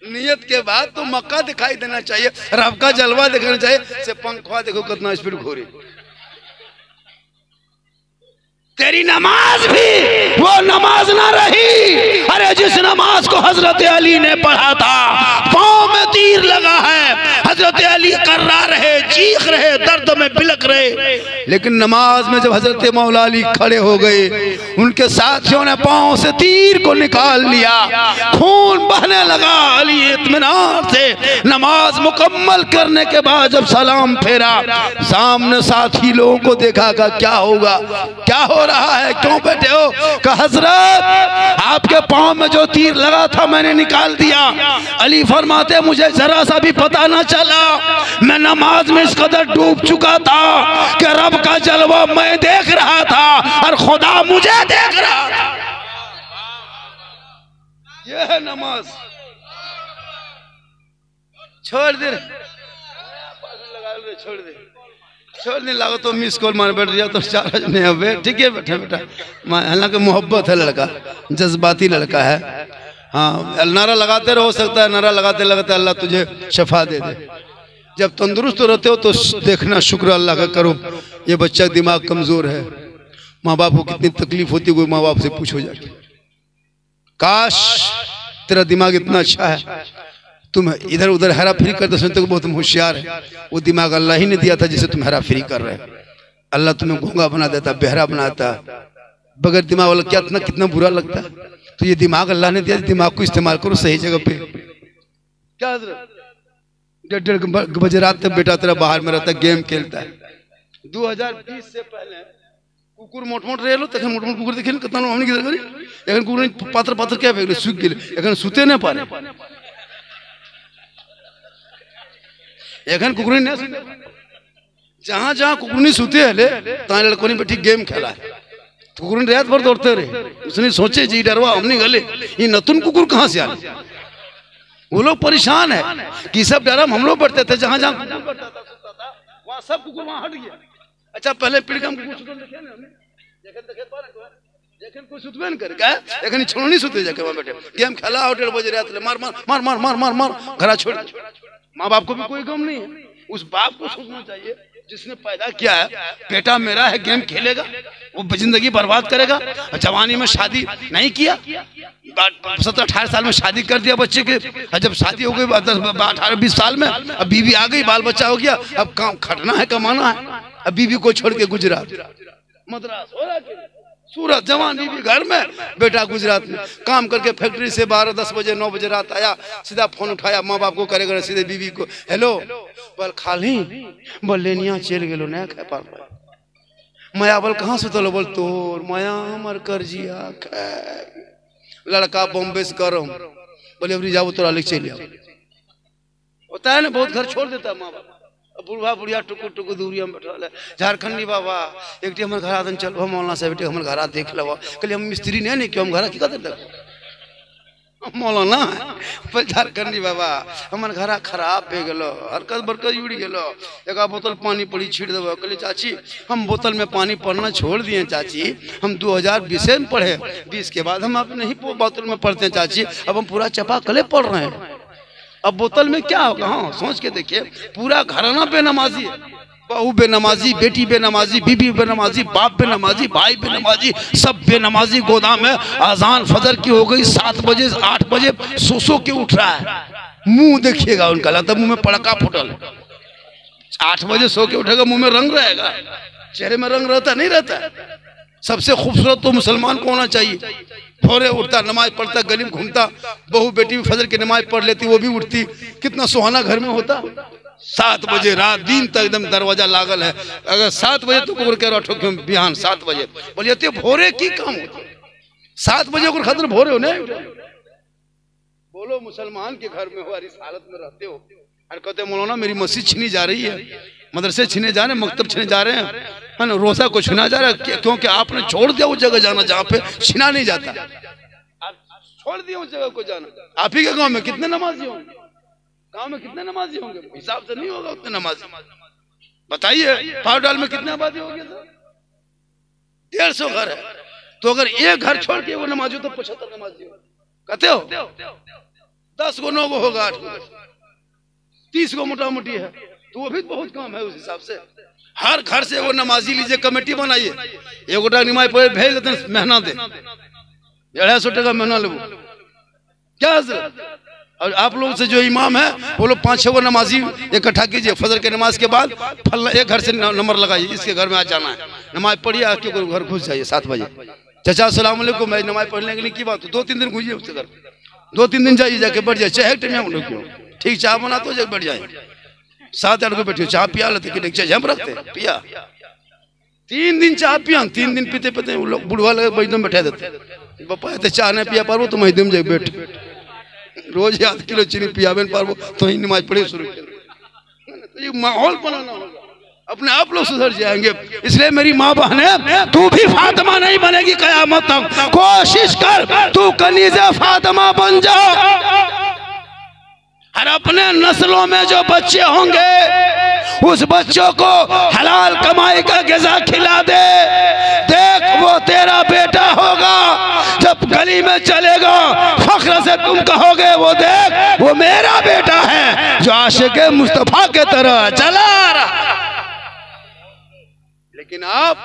नियत के बाद तो मक्का दिखाई देना चाहिए, रब का जलवा दिखाना चाहिए, से पंखवा देखो कितना स्पीड घोरी। तेरी नमाज भी वो नमाज ना रही। अरे जिस नमाज को हजरत अली ने पढ़ा था, पांव में तीर लगा है, हजरत अली कर्रा रहे, चीख रहे, दर्द में बिलक रहे, लेकिन नमाज में जब हजरत मौला अली खड़े हो गए, उनके साथियों ने पांव से तीर को निकाल लिया, खून बहने लगा। अली इत्मीनान से नमाज मुकम्मल करने के बाद जब सलाम फेरा, सामने साथी लोगों को देखा, का क्या होगा, क्या हो रहा है, क्यों बैठे हो? कहा हजरत आपके पांव में जो तीर लगा था मैंने निकाल दिया। अली फरमाते मुझे जरा सा भी पता ना चला, मैं नमाज में इस कदर डूब चुका था कि रब का जलवा मैं देख रहा था और खुदा मुझे देख रहा था। यह है नमाज। छोड़ दे, छोड़ दे, छोड़ने लगा तो मिस कॉल मार बैठ गया तो चार्ज नहीं है। ठीक है बैठा बेटा, हालांकि मोहब्बत है, लड़का जज्बाती लड़का है। हाँ नारा लगाते रहो, सकता है नारा लगाते लगाते अल्लाह तुझे शफा दे दे। जब तंदुरुस्त रहते हो तो देखना शुक्र अल्लाह का करो। ये बच्चा दिमाग कमजोर है, माँ बाप को कितनी तकलीफ होती है, कोई माँ बाप से पूछो जाके। काश तेरा दिमाग इतना अच्छा है, तुम इधर उधर हेरा फेरी करते सुनते हो बहुत होशियार है। वो दिमाग अल्लाह ही ने दिया था जिसे तुम हेरा फेरी कर रहे हो। अल्लाह तुम्हें गूंगा बना देता, बहरा बनाता। बगैर दिमाग वाला क्या कितना बुरा लगता है। तो ये दिमाग अल्लाह ने दिया, दिमाग को इस्तेमाल करो सही जगह पे। क्या 1:30 बजे रात तक बेटा तेरा बाहर में रहता है, गेम खेलता है। 2020 से पहले कुकुर मोट मोट रहे लो, तक मोट मोट कुकुर देखे कितना हमने किधर करी, एखन कुकुर पात्र पात्र क्या फेंक सूख गेले, एखन सुते नहीं पारे, एखन कुकुर नहीं सुते। जहां जहां कुकुरनी सुते हले तहां लड़कोनी बैठी गेम खेला है। तो कुकुरनी रात भर दौड़ते रहे, उसने सोचे जी डरवा हमने गले ये नतुन कुकुर कहां से आए। वो लोग परेशान है कि सब डरम हम लोग बढ़ते थे, जहां जहां वहां सब कुकुर वहां हट गया। अच्छा पहले पीढ़ी हम कुकुर सुतन देखे ना हमने देखे कोई सुतबे न करे का एखन छोड़नी सुते जाके वहां बैठे गेम खेला और 1:30 बजे रात ले मार मार मार मार मार मार मार घरा छोड़। माँ बाप को भी कोई गम नहीं है, उस बाप को सोचना चाहिए जिसने पैदा किया है बेटा मेरा है गेम खेलेगा वो जिंदगी बर्बाद करेगा। जवानी में शादी नहीं किया, 17-18 साल में शादी कर दिया बच्चे के, जब शादी हो गई 18-20 साल में अब बीवी आ गई बाल बच्चा हो गया, अब काम खटना है कमाना है। अब बीवी को छोड़ के गुजरात मद्रास हो रहा है, सूरत जवान बीवी घर में, बेटा गुजरात में काम करके फैक्ट्री से 12-10 बजे 9 बजे रात आया, सीधा फोन उठाया माँ बाप को करेगा सीधे बीवी को हेलो बोल खाली बोल लेनिया चल गेलो नहीं खा पा माया बोल कहाँ सुतलो बोल तोर माया हमार कर जिया लड़का बॉम्बे से करम बोले अभी जाओ तोरा लिख चल होता है ना, बहुत घर छोड़ देता है माँ बाप। बुढ़वा बुढ़िया टुकु टुकु दूरिया में बैठल है झारखंडी बाबा एक हमारे घर आदन चल मौलाना साहब बेटे हमारे घर देख लो कहलिए हम मिस्त्री नहीं क्यों हम घर की कहते देखो मौलाना है झारखंडी बाबा हमारे घर खराब हो गलो हरकत बरकत उड़ गलो एक बोतल पानी पड़ी छीट देव कहलिए चाची हम बोतल में पानी पढ़ना छोड़ दिए चाची, हम 2020 में पढ़े 20 के बाद हम अब नहीं बोतल में पढ़ते हैं चाची, अब हम पूरा चपा कले पढ़ रहे हैं। अब बोतल में क्या होगा, हाँ सोच के देखिए पूरा घराना बेनमाजी है, बहू बेनमाजी, बेटी बेनमाजी, बीबी बेनमाजी, बाप बेनमाजी, भाई बेनमाजी, सब बेनमाजी गोदाम में। अजान फजर की हो गई 7 बजे 8 बजे सो के उठ रहा है, मुंह देखिएगा उनका लगता मुंह में पड़का फुटल। 8 बजे सो के उठेगा मुंह में रंग रहेगा, चेहरे में रंग रहता नहीं रहता। सबसे खूबसूरत तो मुसलमान को होना चाहिए, भोरे उठता नमाज पढ़ता गली में घूमता, बहू बेटी भी फजर की नमाज पढ़ लेती वो भी उठती, कितना सुहाना घर में होता। 7 बजे रात दिन तक एकदम दरवाजा लागल है, अगर 7 बजे तो कुकुर कह रहा बिहान 7 बजे बोलिए भोरे की काम होता 7 बजे को खतर भोरे हो नहीं बोलो मुसलमान के घर में हो और इस हालत में रहते हो और कहते मौलाना मेरी मस्जिद छीनी जा रही है, मदरसे छीने जा रहे हैं, मकतब छीने जा रहे हैं, है ना, रोजा को छीना जा रहा है क्योंकि आपने छोड़ दिया उस जगह जाना जहाँ पे छीना नहीं जाता। आप छोड़ दिया उस जगह को जाना। आप ही के गांव में कितने नमाजी होंगे, गांव में कितने नमाजी होंगे, हिसाब से नहीं होगा उतने नमाजी। बताइए पावडाल में कितने आबादी होगी सर? 150 घर है, तो अगर एक घर छोड़ के वो नमाजी हो तो 75 नमाजी हो कहते हो। 10 को 9 को होगा 8 को 30 को मोटा मोटी है, तो वो भी बहुत कम है उस हिसाब से। हर घर से वो नमाजी लीजिए, कमेटी बनाइए, एक गोटा नमाज पढ़े भेज देते महीना दे 250 टका महीना ले क्या हजरत। और आप लोग से जो इमाम है वो लोग 5-6 को नमाजी इकट्ठा कीजिए, फजर के नमाज के बाद फल एक घर से नंबर लगाइए, इसके घर में आज जाना है, नमाज पढ़िए आके घर घुस जाइए 7 बजे। चाचा अस्सलाम वालेकुम, मैं नमाज पढ़ने के लिए की बात 2-3 दिन घुसिए उसके घर, 2-3 दिन जाइए जाके बैठ जाए, चाहे टाइम ठीक चाय बना तो जब बैठ जाए, 7-8 को बैठिए चाय पिया लेते कि हम रखते पिया 3 दिन चाय पिया, 3 दिन पीते पीते वो लोग बुढ़वा लगे एकदम बैठा देते पापा चाय नहीं पिया पारो तो मैं एकदम जाए बैठ रोज 1 किलो चीनी पियाबे पारो तो ही नमाज पढ़े शुरू कर। ये माहौल बनाना होगा, अपने आप लोग सुधर जाएंगे। इसलिए मेरी माँ बहने तू भी फातिमा नहीं बनेगी कयामत तक, कोशिश कर तू कनीज़े फातिमा बन जा। और अपने नस्लों में जो बच्चे होंगे उस बच्चों को हलाल कमाई का ग़िज़ा खिला दे, देख वो तेरा बेटा होगा, जब गली में चलेगा फख्र से तुम कहोगे वो देख वो मेरा बेटा है जो आशिक़े मुस्तफ़ा के तरह चला रहा। लेकिन आप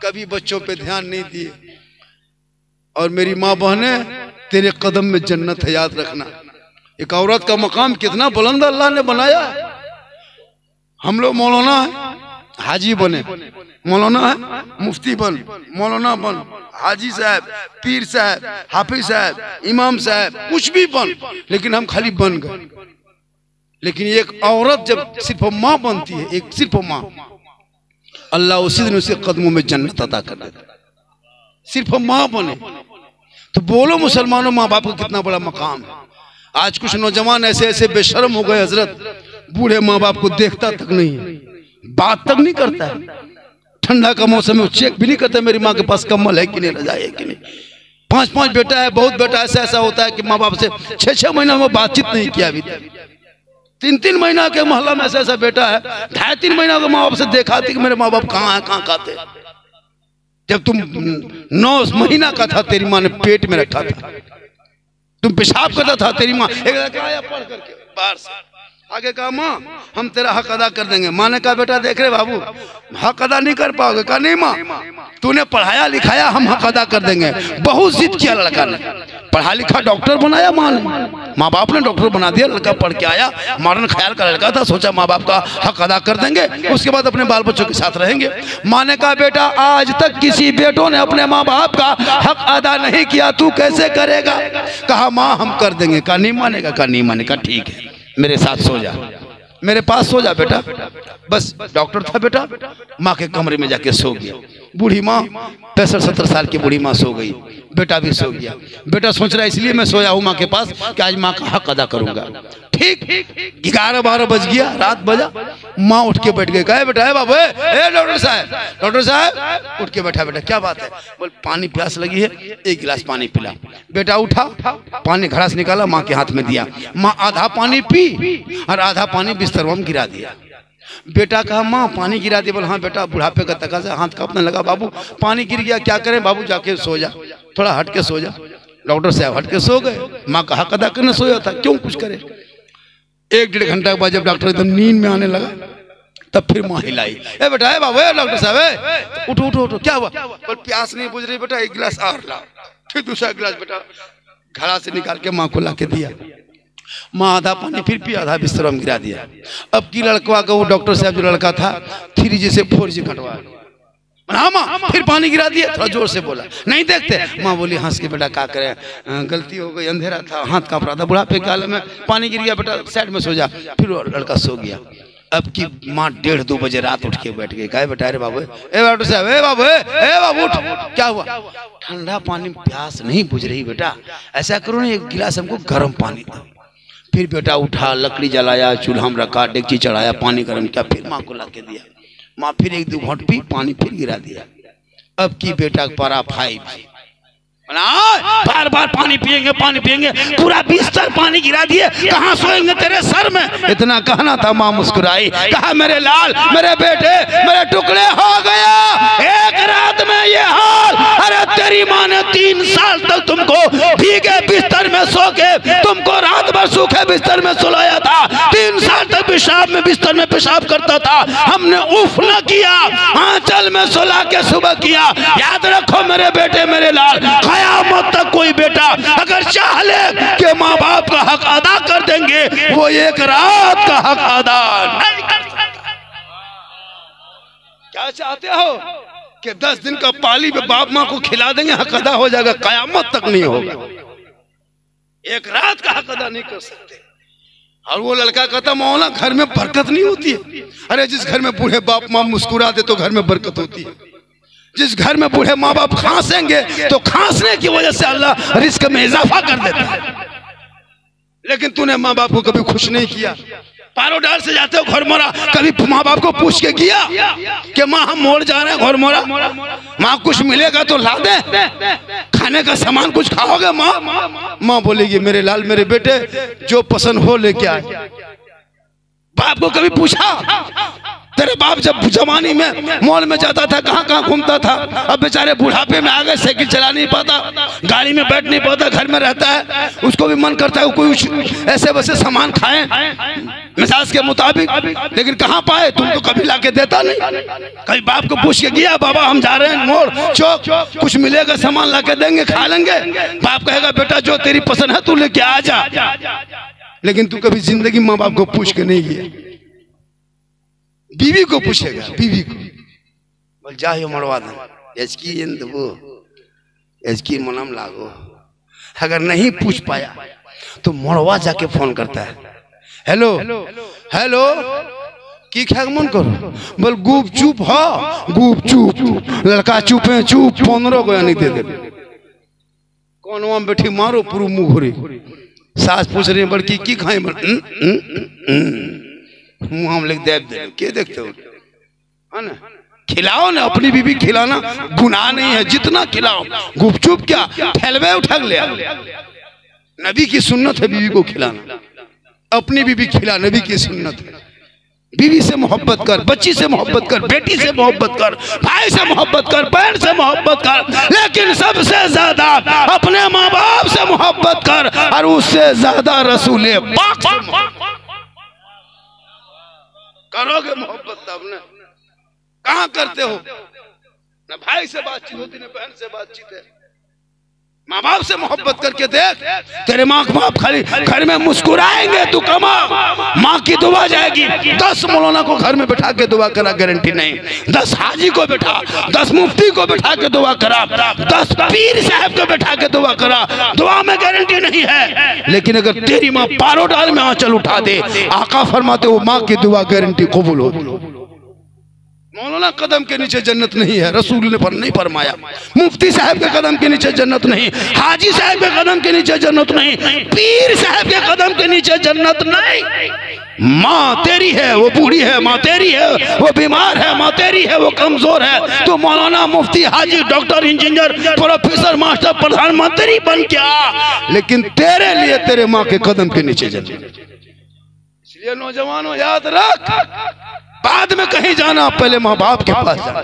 कभी बच्चों पे ध्यान नहीं दिए। और मेरी माँ बहने तेरे कदम में जन्नत है, याद रखना। एक औरत का मकाम कितना बुलंद अल्लाह ने बनाया है। हम लोग मौलाना है हाजी बने, मौलाना है मुफ्ती बन, मौलाना बन, हाजी साहब, पीर साहब, हाफिज साहब, इमाम साहब, कुछ भी बन, लेकिन हम खाली बन गए। लेकिन एक औरत जब सिर्फ माँ बनती है, एक सिर्फ माँ, अल्लाह उसी दिन उसे कदमों में जन्नत अता कर देता। सिर्फ माँ बने तो बोलो मुसलमानों माँ बाप का कितना बड़ा मकाम है। आज कुछ नौजवान ऐसे ऐसे बेशर्म हो गए हजरत, बूढ़े माँ बाप को देखता तक नहीं है, बात तक नहीं करता है। ठंडा का मौसम में चेक भी नहीं करता मेरी माँ के पास कम्बल है कि नहीं, रजाई है कि नहीं। 5-5 बेटा है, बहुत बेटा ऐसा होता है कि माँ बाप से 6-6 महीना में बातचीत नहीं किया अभी तक। 3-3 महीना के मोहल्ला में ऐसा बेटा है, 2.5-3 महीना के माँ बाप से देखा थी कि मेरे माँ बाप कहाँ है, कहाँ खाते। जब तुम 9 महीना का था तेरी माँ ने पेट में रखा था, तुम पेशाब करता था, तेरी माँ एक लड़का आया पढ़ करके बाहर से, आगे कहा माँ हम तेरा हक अदा कर देंगे। माँ ने कहा बेटा देख रहे बाबू हक अदा नहीं कर पाओगे। कहा नहीं माँ तूने पढ़ाया लिखाया, हम हक अदा कर देंगे। बहुत जिद किया लड़का ने, पढ़ा लिखा डॉक्टर बनाया माँ ने, माँ बाप ने डॉक्टर बना दिया। लड़का पढ़ के आया, मॉडर्न ख्याल का लड़का था, सोचा माँ बाप का हक अदा कर देंगे, उसके बाद अपने बाल बच्चों के साथ रहेंगे। माँ ने कहा बेटा आज तक किसी बेटों ने अपने माँ बाप का हक अदा नहीं किया, तू कैसे करेगा। कहा माँ हम कर देंगे। कहा नहीं मानेगा। कहा नहीं मानेगा, ठीक है मेरे साथ सो जा, मेरे पास सो जा बेटा। बस डॉक्टर था बेटा, माँ के कमरे में जाके सो गया। बूढ़ी माँ 65-70 साल की बूढ़ी माँ सो गई, बेटा भी सो गया। बेटा सोच रहा है इसलिए मैं सोया हूँ माँ के पास कि आज माँ का हक अदा करूंगा। ठीक 11-12 बज गया, रात बजा, माँ उठ के बैठ गई। कहे बेटा है बाबू, डॉक्टर साहब उठ के बैठा। बेटा क्या बात है। बोल पानी प्यास लगी है, 1 गिलास पानी पिला। बेटा उठा, पानी घड़ा से निकाला, माँ के हाथ में दिया। माँ आधा पानी पी और आधा पानी बिस्तर में गिरा दिया। बेटा कहा माँ पानी गिरा दिया। बोला हाँ बेटा, बुढ़ापे का तकाजा, हाथ कांपने लगा। बाबू पानी गिर गया, क्या करें। बाबू जाके सो जा, थोड़ा हट के सो जा। डॉक्टर साहब हट के सो गए। माँ का हक अदा करने सोया था, क्यों कुछ करे। 1-1.5 घंटा के बाद जब डॉक्टर एकदम नींद में आने लगा, तब फिर माँ हिलाई। ए बेटा है बाबू, डॉक्टर साहब उठो उठो उठो। क्या हुआ। बोल प्यास नहीं बुझ रही बेटा, 1 गिलास और ला। फिर दूसरा गिलास बेटा घड़ा से निकाल के माँ को ला के दिया। माँ आधा पानी फिर पी, आधा बिस्तर में गिरा दिया। अब की लड़का का वो डॉक्टर साहब जो लड़का था 3G से 4G कटवा। हाँ माँ फिर पानी गिरा दिया, थोड़ा जोर से बोला। नहीं देखते। माँ बोली हंस के बेटा क्या करे, गलती हो गई, अंधेरा था, हाथ कांप रहा था, बुढ़ापे के हाल में पानी गिर गया, बेटा साइड में सो जा। फिर लड़का सो गया। अब की माँ 1:30-2 बजे रात उठ के बैठ गई। कहे बेटा अरे बाबू, ए डॉक्टर साहब, ए बाबू उठ, क्या हुआ। ठंडा पानी प्यास नहीं बुझ रही बेटा, ऐसा करो ना 1 गिलास हमको गर्म पानी दो। फिर बेटा उठा, लकड़ी जलाया, चूल्हा में रखा, डेगची चढ़ाया, पानी गर्म किया, फिर माँ को ला के दिया। माँ फिर 1-2 घोंट पी, पानी फिर गिरा दिया। अब की बेटा पारा 5G, बार बार पानी पिएंगे, पूरा बिस्तर पानी गिरा दिए, कहाँ सोएंगे तेरे सर में। इतना कहना था, माँ मुस्कुराई, कहा मेरे लाल, मेरे बेटे, मेरे टुकड़े हो गया, एक रात में ये हाल। अरे तेरी माँ ने 3 साल तक तुमको भीगे बिस्तर में सो के, तुमको रात भर सूखे बिस्तर में सुलाया था। 3 साल तक पेशाब में बिस्तर में पेशाब करता था, हमने उफ न किया, आंचल में सुला के सुबह किया। याद रखो मेरे बेटे, मेरे लाल, कयामत तक कोई बेटा अगर चाह ले कि माँ बाप का हक अदा कर देंगे, वो 1 रात का हक अदा नहीं कर सकता। क्या चाहते हो कि 10 दिन का पाली में बाप माँ को खिला देंगे, हक अदा हो जाएगा। कयामत तक नहीं होगा, 1 रात का हक अदा नहीं कर सकते। और वो लड़का कहता मौला घर में बरकत नहीं होती है। अरे जिस घर में बूढ़े बाप माँ मुस्कुरा दे तो घर में बरकत होती है। जिस घर में बूढ़े माँ बाप खांसेंगे तो खांसने की वजह से अल्लाह रिस्क में इजाफा कर देता है। लेकिन तूने माँ बाप को कभी खुश नहीं किया। पारोडाल से जाते हो घर मोरा, कभी माँ बाप को पूछ के किया कि माँ हम मोड़ जा रहे हैं घर मोरा, माँ कुछ मिलेगा तो ला दे, खाने का सामान कुछ खाओगे माँ। माँ बोलेगी मेरे लाल, मेरे बेटे जो पसंद हो लेके आए। बाप को कभी पूछा? तेरे बाप जब जवानी में मॉल में जाता था, कहाँ कहाँ घूमता था, अब बेचारे बुढ़ापे में आ गए, साइकिल चला नहीं पाता, गाड़ी में बैठ नहीं पाता, घर में रहता है। उसको भी मन करता है कोई ऐसे वैसे सामान खाएं मिजाज के मुताबिक, लेकिन कहाँ पाए। तुम तो कभी लाके देता नहीं। कभी बाप को पूछ के गया बाबा हम जा रहे हैं मोड़ चौक, कुछ मिलेगा सामान लाके देंगे, खा लेंगे। बाप कहेगा बेटा जो तेरी पसंद है तू लेके आ जा। लेकिन तू कभी जिंदगी माँ बाप को पूछ के नहीं गया। बीवी को पूछेगा, बीवी को बोल जाओ मरवा दे, एचकी मनम लागो। अगर नहीं पूछ पाया तो मरवा जाके फोन करता है, हेलो हेलो की क्या मन करो, बोल गुप चुप हो, गुप चुप। लड़का चुप है, चुप 15 को नहीं दे दे। कौन वहां बैठी मारो पूरा मुंह घुरी। सास पूछ रही है बड़की की खाए, मुँह हम लिख दे के देखते हो है ना, खिलाओ ना, अपनी बीवी खिलाना गुनाह नहीं है, जितना खिलाओ, गुपचुप क्या फैलवे उठा ले। नबी की सुन्नत है बीवी को खिलाना, अपनी बीवी खिला, नबी की सुन्नत है। बीवी से मोहब्बत कर, बच्ची से मोहब्बत कर, बेटी से मोहब्बत कर, भाई से मोहब्बत कर, बहन से मोहब्बत कर, लेकिन सबसे ज्यादा अपने माँ बाप से मोहब्बत कर, और उससे ज्यादा रसूले पाक से करोगे मोहब्बत तब न। कहाँ करते हो? न भाई से बातचीत होती, न बहन से बातचीत है। माँ बाप से मोहब्बत करके देख, तेरे माँ बाप खाली घर में मुस्कुराएंगे, तू कमा, माँ की दुआ जाएगी। 10 मौलाना को घर में बैठा के दुआ करा, गारंटी नहीं। 10 हाजी को बैठा, 10 मुफ्ती को बैठा के दुआ करा, 10 पीर साहब को बैठा के दुआ करा, दुआ में गारंटी नहीं है। लेकिन अगर तेरी माँ पारो डाल में आंचल उठा दे, आका फरमाते हो माँ की दुआ गारंटी कबूल होगी। मौलाना कदम के नीचे जन्नत नहीं है, रसूल ने पर नहीं फरमाया। मुफ्ती साहब के कदम के नीचे जन्नत नहीं, हाजी साहब के कदम के नीचे जन्नत नहीं, पीर साहब के कदम के नीचे जन्नत नहीं। माँ तेरी है, वो बूढ़ी है, माँ तेरी है, वो बीमार है, माँ तेरी है, वो कमजोर है। तो मौलाना, मुफ्ती, हाजी, डॉक्टर, इंजीनियर, प्रोफेसर, मास्टर, प्रधानमंत्री बन के आ, लेकिन तेरे लिए तेरे माँ के कदम के नीचे जन्नत। इसलिए नौजवानों याद रख, बाद में कहीं जाना, पहले माँ बाप के पास जाना।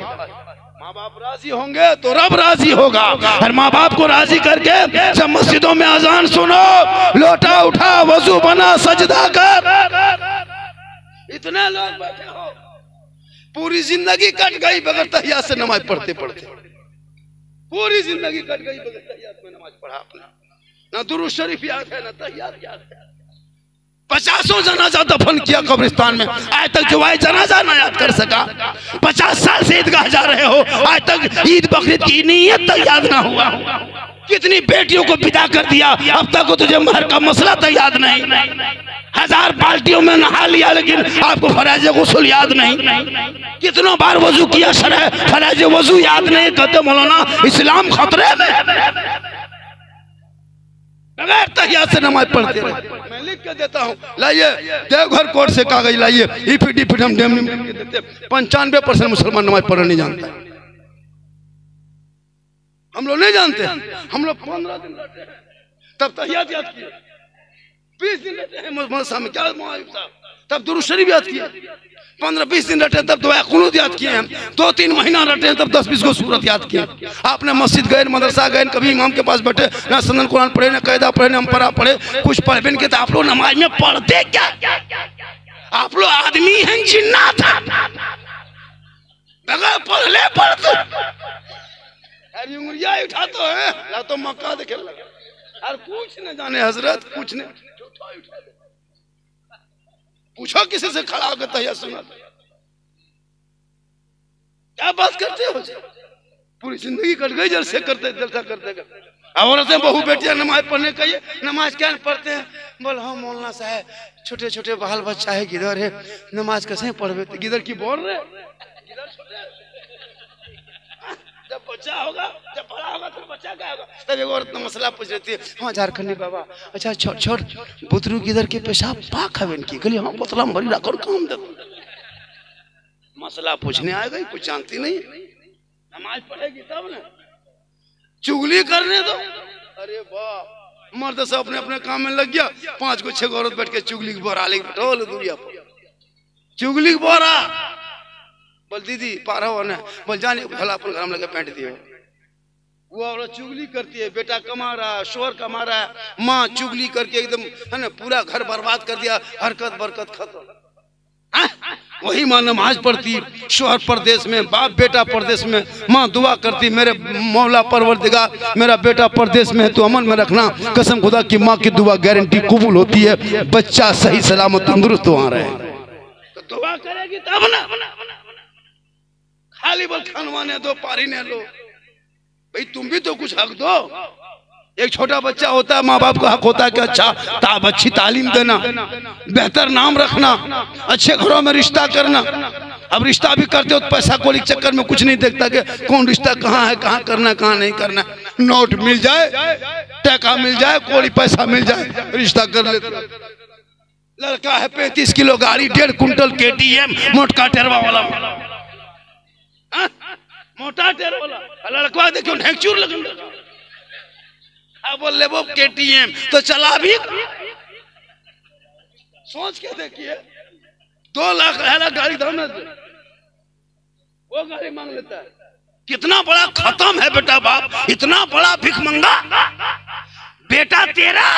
माँ बाप राजी होंगे तो रब राजी होगा। और माँ बाप को राजी करके जब मस्जिदों में अजान सुनो, लोटा उठा, वजू बना, सजदा कर। इतने लोग बैठे हो, पूरी जिंदगी कट गई बगैर तहियात से नमाज पढ़ते पढ़ते, पूरी जिंदगी कट गई बगैर तहियात में नमाज पढ़ा अपना, ना दुरूद शरीफ याद है, ना तहियात याद है। 50 जनाजा दफन किया कब्रिस्तान में, आज तक जुवाई जनाजा ना याद कर सका। 50 साल से ईदगाह जा रहे हो, आज तक ईद बकरीद की नीयत तक याद ना हुआ। कितनी बेटियों को विदा कर दिया, अब तक तुझे महर का मसला तक याद नहीं। 1000 बाल्टियों में नहा लिया, लेकिन आपको फराज गुस्ल याद नहीं। कितनों बार वजू किया, शरह फराज वजू याद नहीं। कहते मौलाना इस्लाम खतरे में, बगैर तहियात से नमाज पढ़ते रहे। मैं लिख के देता हूँ, लाइए देवघर कोर्ट से कागज लाइए, ईपीडीपी हम डेम के देते। 95% मुसलमान नमाज पढ़ना नहीं जानता। हम लोग नहीं जानते, हम लोग 15 दिन रहते हैं तब तहियात याद किए, 20 दिन रहते हैं मदरसा में, क्या साहब तब दुरूद शरीफ याद किए, 15-20 दिन रटे तब दुआ कुनूत याद किए हैं, 2-3 महीना रटे तब 10-20 को सूरत याद किए। आपने मस्जिद गए, मदरसा गए, कभी इमाम के पास बैठे, ना सनन कुरान पढ़े, ना कायदा पढ़े, ना अम्परा पढ़े, कुछ पढ़े के। तो आप लोग नमाज में पढ़ते क्या? आप लोग आदमी हैं जिन्नात, बगैर पढ़ले पढ़ते उंगलियां उठाते हैं, या तो मक्का देखे लगे और कुछ न जाने हजरत, कुछ नहीं। पूछो किसी से खड़ा होकर तहिया सुना, क्या बात करते हो? पूरी जिंदगी कट गई जलसे करते, जलसा करते करते। औरतें बहू बेटियां नमाज पढ़ने कहिए, नमाज क्या पढ़ते हैं? बोल हाँ मौलाना साहब, छोटे छोटे बाल बच्चा है, गिदर है, नमाज कैसे पढ़वे? गिदर की बोल रहे, जब बच्चा होगा, जब बड़ा होगा तो बच्चा क्या होगा? तब एक औरत मसला पूछ रही थी, हाँ झारखंडी बाबा, अच्छा छोड़ छोड़ बुतरू किधर के पेशाब पाक है इनकी गली, हाँ पतला मरी रखो काम दे। मसला पूछने आ गई, कुछ जानती नहीं, नमाज पढ़ेगी तब ना, चुगली करने दो। अरे वाह, मर्द सब अपने अपने काम में लग गया, 5 को 6 औरत बैठ के चुगली की बोरा लेके बैठो दुनिया पर, चुगली की बोरा। बोल दीदी पारा हो ना, बोल जाने भला अपन घर में लगे पैंट दिए। वो औरत चुगली करती है, बेटा कमा रहा है, शोहर कमा रहा है, माँ चुगली करके एकदम है ना पूरा घर बर्बाद कर दिया, हरकत बरकत खत्म। वही माँ नमाज पढ़ती, शोहर परदेश में, बाप बेटा परदेश में, माँ दुआ करती, मेरे मौला परवरदिगार मेरा बेटा परदेश में है, तो अमन में रखना। कसम खुदा की माँ की दुआ गारंटी कबूल होती है, बच्चा सही सलामत तंदुरुस्त वहां रहे। तो दुआ करेगी तब ना, खाली बल खानवाने दो, पारी ने लो। भाई तुम भी तो कुछ हक दो। एक छोटा बच्चा होता है, माँ बाप का हक होता है कि अच्छा अच्छी तालीम देना, बेहतर नाम रखना, अच्छे घरों में रिश्ता करना। अब रिश्ता भी करते हो तो पैसा कौड़ी के चक्कर में कुछ नहीं देखता कि कौन रिश्ता कहाँ है, कहाँ करना कहाँ नहीं करना। नोट मिल जाए, टका मिल जाए, कौड़ी पैसा मिल जाए, रिश्ता कर लेते। लड़का है 35 किलो गाड़ी, 1.5 कुंटल KTM मोटका टेरवा वाला, मोटा टेर वाला लड़का देखो ढेंचूर लगन अब बोल ले वो KTM तो चला भी सोच के देखिए 2 लाख गाड़ी दाम वो गाड़ी मांग लेता है। कितना बड़ा खत्म है बेटा बाप, इतना बड़ा भिख मंगा बेटा तेरा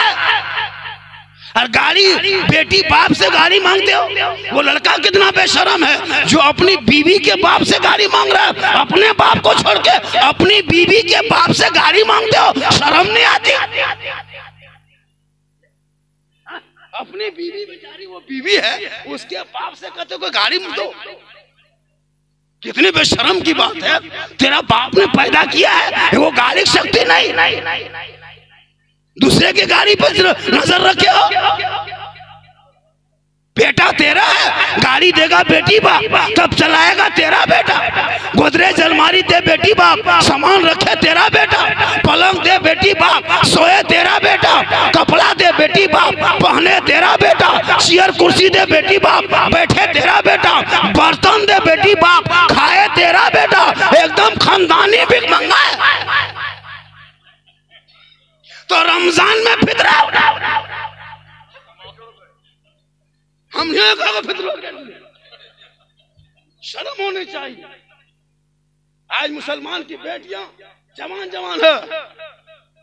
और गाड़ी बेटी बाप से गाड़ी मांगते हो। वो लड़का कितना बेशर्म है जो अपनी बीवी के बाप से गाड़ी मांग रहा है। अपने बाप को छोड़ के अपनी बीवी के बाप से गाड़ी मांगते हो, शर्म नहीं आती? अपनी बीवी बेचारी वो बीवी है, उसके बाप से कहते कोई गाड़ी दो। कितनी बेशर्म की बात है। तेरा बाप ने पैदा किया है, वो गाड़ी की शक्ति नहीं, दूसरे की गाड़ी पर नजर रखे हो। बेटा तेरा है, गाड़ी देगा बेटी बाप तब चलाएगा तेरा बेटा। गोदरेज अलमारी दे बेटी बाप, सामान रखे तेरा बेटा। पलंग दे बेटी बाप, सोए तेरा बेटा। कपड़ा दे बेटी बाप, पहने तेरा बेटा। चेयर कुर्सी दे बेटी बाप, बैठे तेरा बेटा। बर्तन दे बेटी बाप, खाए तेरा बेटा। एकदम खानदानी भिख मंगा है। तो रमजान में फितरा हम शर्म होनी चाहिए। आज मुसलमान की बेटियां जवान है,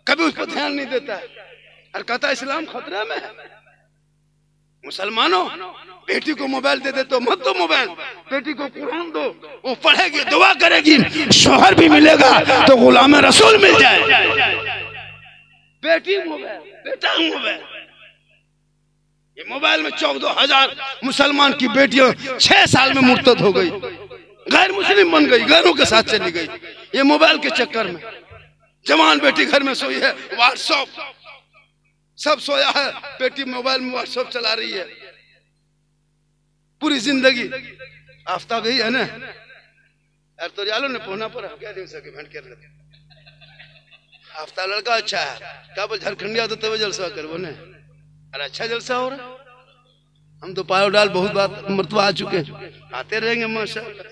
कभी उस पर ध्यान नहीं देता है और कहता है इस्लाम खतरे में है। मुसलमानों, बेटी को मोबाइल दे दे तो मत दो मोबाइल, बेटी को कुरान दो, वो पढ़ेगी, दुआ करेगी, शोहर भी मिलेगा तो गुलाम रसूल मिल जाए। बेटी मोबाइल, बेटा मोबाइल। ये मोबाइल में 14,000 मुसलमान की बेटियां 6 साल में मुर्तद हो गई, गैर मुस्लिम बन गई, गैरों के साथ चली गई। ये मोबाइल के चक्कर में जवान बेटी घर में सोई है, व्हाट्सएप सब सोया है, बेटी मोबाइल में व्हाट्सएप चला रही है पूरी जिंदगी। आफ्ता गई है ना यार, तो यालो ने पहुना पर क्या दिन से भेंट कर लेते। आफ्ता लड़का अच्छा है, क्या बोल झारखंडिया तो तब जलसा करवो ने। अरे अच्छा जलसा हो रहा, हम तो पायो डाल बहुत बात मरतबा आ चुके, आते रहेंगे माशाल्लाह।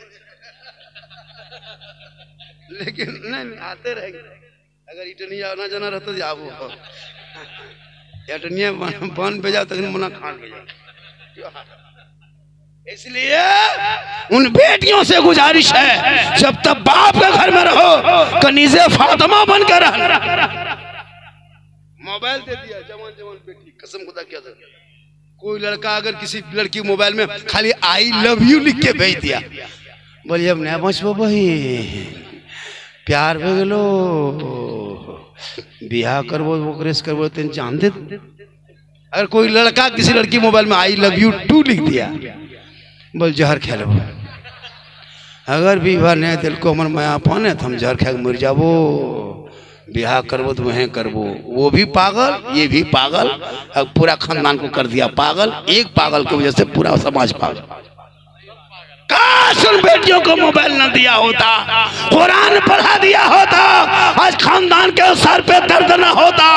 लेकिन नहीं आते रहेंगे। अगर इटनिया आना जाना रहता तो आओ, इटनिया बन भेजा तक मना खान भेजा। इसलिए उन बेटियों से गुजारिश है, जब तक बाप के घर में रहो कनीज़े फातिमा बनकर रहना। मोबाइल दे दिया जवान बेटी, कसम खुदा क्या था। कोई लड़का अगर किसी लड़की मोबाइल में खाली आई लव यू लिख के भेज दिया, बोलिए अब नया बचबो भाई, प्यार हो गलो, बियाह करबो ओकरेस करबो तेन जान दे। अगर कोई लड़का किसी लड़की मोबाइल में आई लव यू 2 लिख दिया, बोल जहर खा लो। अगर विवाह नहीं दिल को हमर माया पाने तो हम जहर खा के मर जाबो, बियाह करबो तो वहीं करबो। वो भी पागल, ये भी पागल, अब पूरा खानदान को कर दिया पागल। एक पागल की वजह से पूरा समाज पागल। काश उन बेटियों को मोबाइल न दिया होता, कुरान पढ़ा दिया होता, आज खानदान के सर पे दर्द न होता।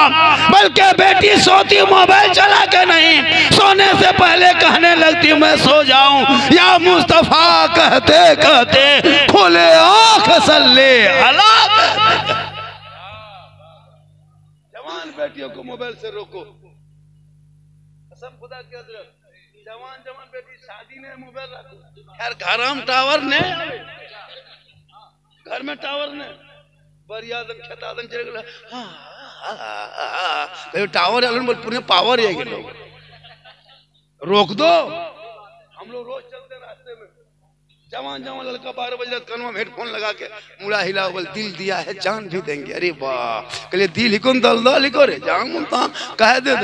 बल्कि बेटी सोती मोबाइल चला के नहीं, सोने से पहले कहने लगती मैं सो जाऊं या मुस्तफा कहते कहते खोले आंख सल्ले अला। जवान बेटियों को मोबाइल से रोको, कसम खुदा की हजरत। जवान बेटी शादी ने मोबाइल रखो यार, घर में टावर ने, घर में टावर ने बरियादन खेतादन चले गला टावर अलन बोल पूरे पावर है के लोग रोक दो। हम लोग रोज चलते रास्ते में, जवान लड़का 12 बजे कान में हेडफोन लगा के मुड़ा हिला, बोल दिल दिया है जान भी देंगे। अरे वाह, कहले दिल हिकोन दल दल हिको रे जान मुंता कह दे।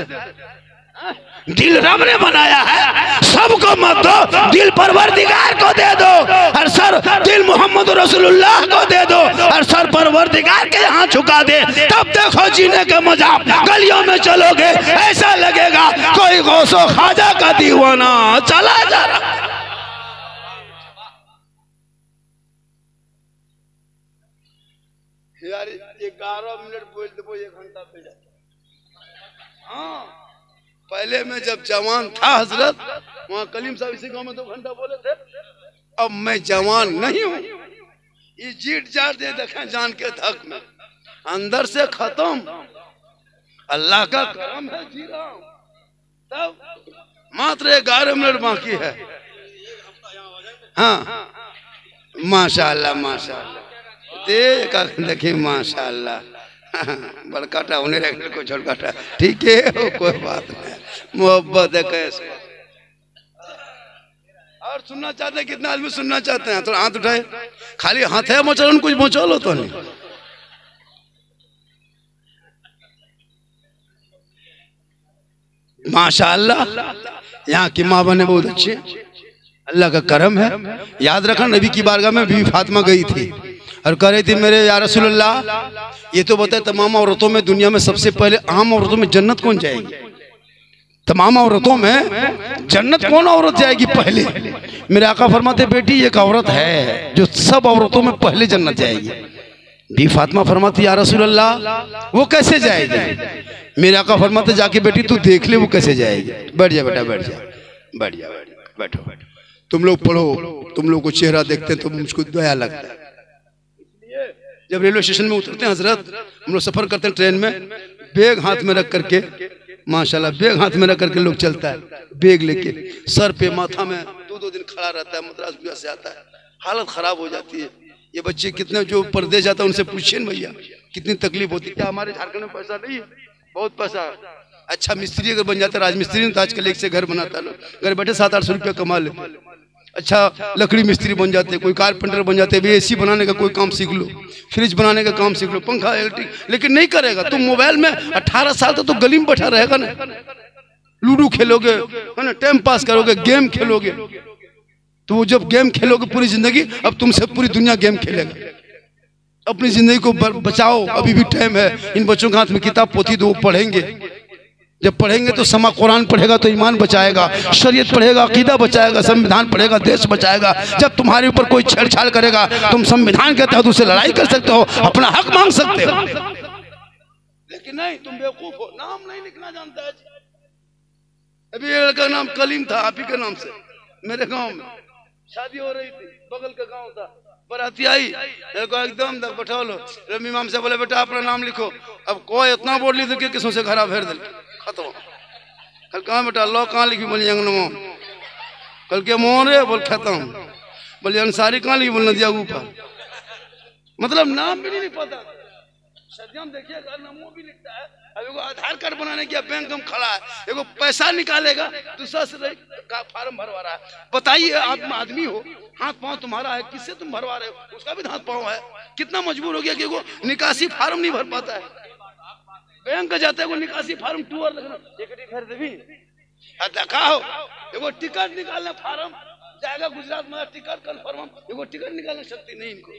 दिल रब ने बनाया है, सबको मत दो, दिल परवरदिगार को दे दो। और सर दिल मोहम्मद रसूलुल्लाह को दे दो, और सर परवरदिगार के यहाँ झुका दे। तब देखो जीने का मजा। गलियों में चलोगे ऐसा लगेगा कोई गौसो ख्वाजा का दीवाना चला जा रहा। यार 11 मिनट बोल दो, 1 घंटा पे जाता। हाँ, पहले में जब जवान था हजरत, वहाँ कलीम साहब इसी गांव में 2 घंटा बोले थे। अब मैं जवान नहीं हूँ, ये जीट जाट दे देखें जान के धक में, अंदर से खत्म। अल्लाह का करम है, जी रहा हूं। तब मात्र 11 मिनट बाकी है। हाँ माशाअल्लाह माशाअल्लाह, देखिए माशाअल्लाह। बड़काटा उन्हें रखने को छोड़काटा, ठीक है कोई बात नहीं, मोहब्बत है कैसे। और सुनना चाहते हैं, कितना आदमी सुनना चाहते हैं? थोड़ा हाथ उठाए, खाली हाथ है मोचल, कुछ मोचल तो नहीं। माशाअल्लाह, यहाँ की माँ बने बहुत अच्छी, अल्लाह का करम है। याद रखना, नबी की बारगाह में बीवी फातिमा गई थी और कह रही थी, मेरे या रसूलल्लाह ये तो बताए तमाम औरतों में, दुनिया में सबसे पहले आम औरतों में जन्नत कौन जाएगी? तमाम औरतों में जन्नत कौन औरत जाएगी पहले? मेरे आका फरमाते, बेटी एक औरत है जो सब औरतों में पहले जन्नत जाएगी। बी फातिमा फरमाती, या रसूलल्लाह वो कैसे जाएगी? मेरे आका फरमाते, जाके बेटी तू देख ले वो कैसे जाएगी। बैठ जा बेटा, बैठ जा, बैठ जा, बैठो बैठो। तुम लोग पढ़ो, तुम लोग को चेहरा देखते हैं तो मुझको दया लगता है। जब रेलवे स्टेशन में उतरते हैं हजरत, हम लोग सफर करते हैं ट्रेन में, बैग हाथ में रख करके, माशाल्लाह बैग हाथ में रख करके लोग चलता है, बैग लेके सर पे माथा में 2-2 दिन खड़ा रहता है, मद्रास से आता है, हालत खराब हो जाती है। ये बच्चे कितने जो परदेश जाता है उनसे पूछिए भैया कितनी तकलीफ होती है। क्या हमारे झारखंड में पैसा नहीं है? बहुत पैसा। अच्छा मिस्त्री अगर बन जाता है, राजमिस्त्री तो आजकल एक से घर बनाता है, घर बैठे 700-800 रुपया कमा ले। अच्छा लकड़ी मिस्त्री बन जाते हैं, कोई कारपेंटर बन जाते हैं, एसी बनाने का कोई काम सीख लो, फ्रिज बनाने का काम सीख लो, पंखा इलेक्ट्रिक, लेकिन नहीं करेगा। तुम मोबाइल में 18 साल तक तो गली में बैठा रहेगा ना, लूडो खेलोगे है ना, टाइम पास करोगे, गेम खेलोगे। तो वो जब गेम खेलोगे पूरी जिंदगी, अब तुमसे पूरी दुनिया गेम खेलेगा। अपनी जिंदगी को बचाओ, अभी भी टाइम है। इन बच्चों के हाथ में किताब पोथी दो, पढ़ेंगे। जब पढ़ेंगे तो समा कुरान पढ़ेगा तो ईमान बचाएगा, शरीयत पढ़ेगा अकीदा बचाएगा, संविधान पढ़ेगा देश बचाएगा। जब तुम्हारे ऊपर कोई छेड़छाड़ करेगा, तुम संविधान के तहत उससे लड़ाई कर सकते हो, अपना हक मांग सकते हो। लेकिन नहीं, तुम बेवकूफ हो, नाम नहीं लिखना जानता है। अभी एक लड़का नाम कलीम था, आप ही के नाम से, मेरे गाँव में शादी हो रही थी, बगल का गाँव था, बराती आई, एकदम बैठा लो, इमाम से बोले बेटा अपना नाम लिखो। अब कोई इतना बोल ली कि किसों से घरा फेर दिल खत्म। कल कहाँ बेटा लो कहाँ लिखी? बोली अंगन। कल के मोहन रे, बोल खत्म। बोली अंसारी कहाँ लिखी? बोल नदिया ऊपर। मतलब नाम भी नहीं पता। सज्जन देखिए नामों भी लिखता है। अब एगो आधार कार्ड बनाने के बैंक में खड़ा है, एगो पैसा निकालेगा, दूसरा से फार्म भरवा रहा है। बताइए आदमी हो, हाथ पांव तुम्हारा है, किससे तुम भरवा रहे हो? उसका भी हाथ पांव है। कितना मजबूर हो गया कि एगो निकासी फार्म नहीं भर पाता है। बैंक का जाता है, एगो निकासी फार्म टूर लिखना, देखा हो एगो टिकट निकालना फार्म जाएगा गुजरात में, टिकट कन्फर्म, एगो टिकट निकालने शक्ति नहीं इनको।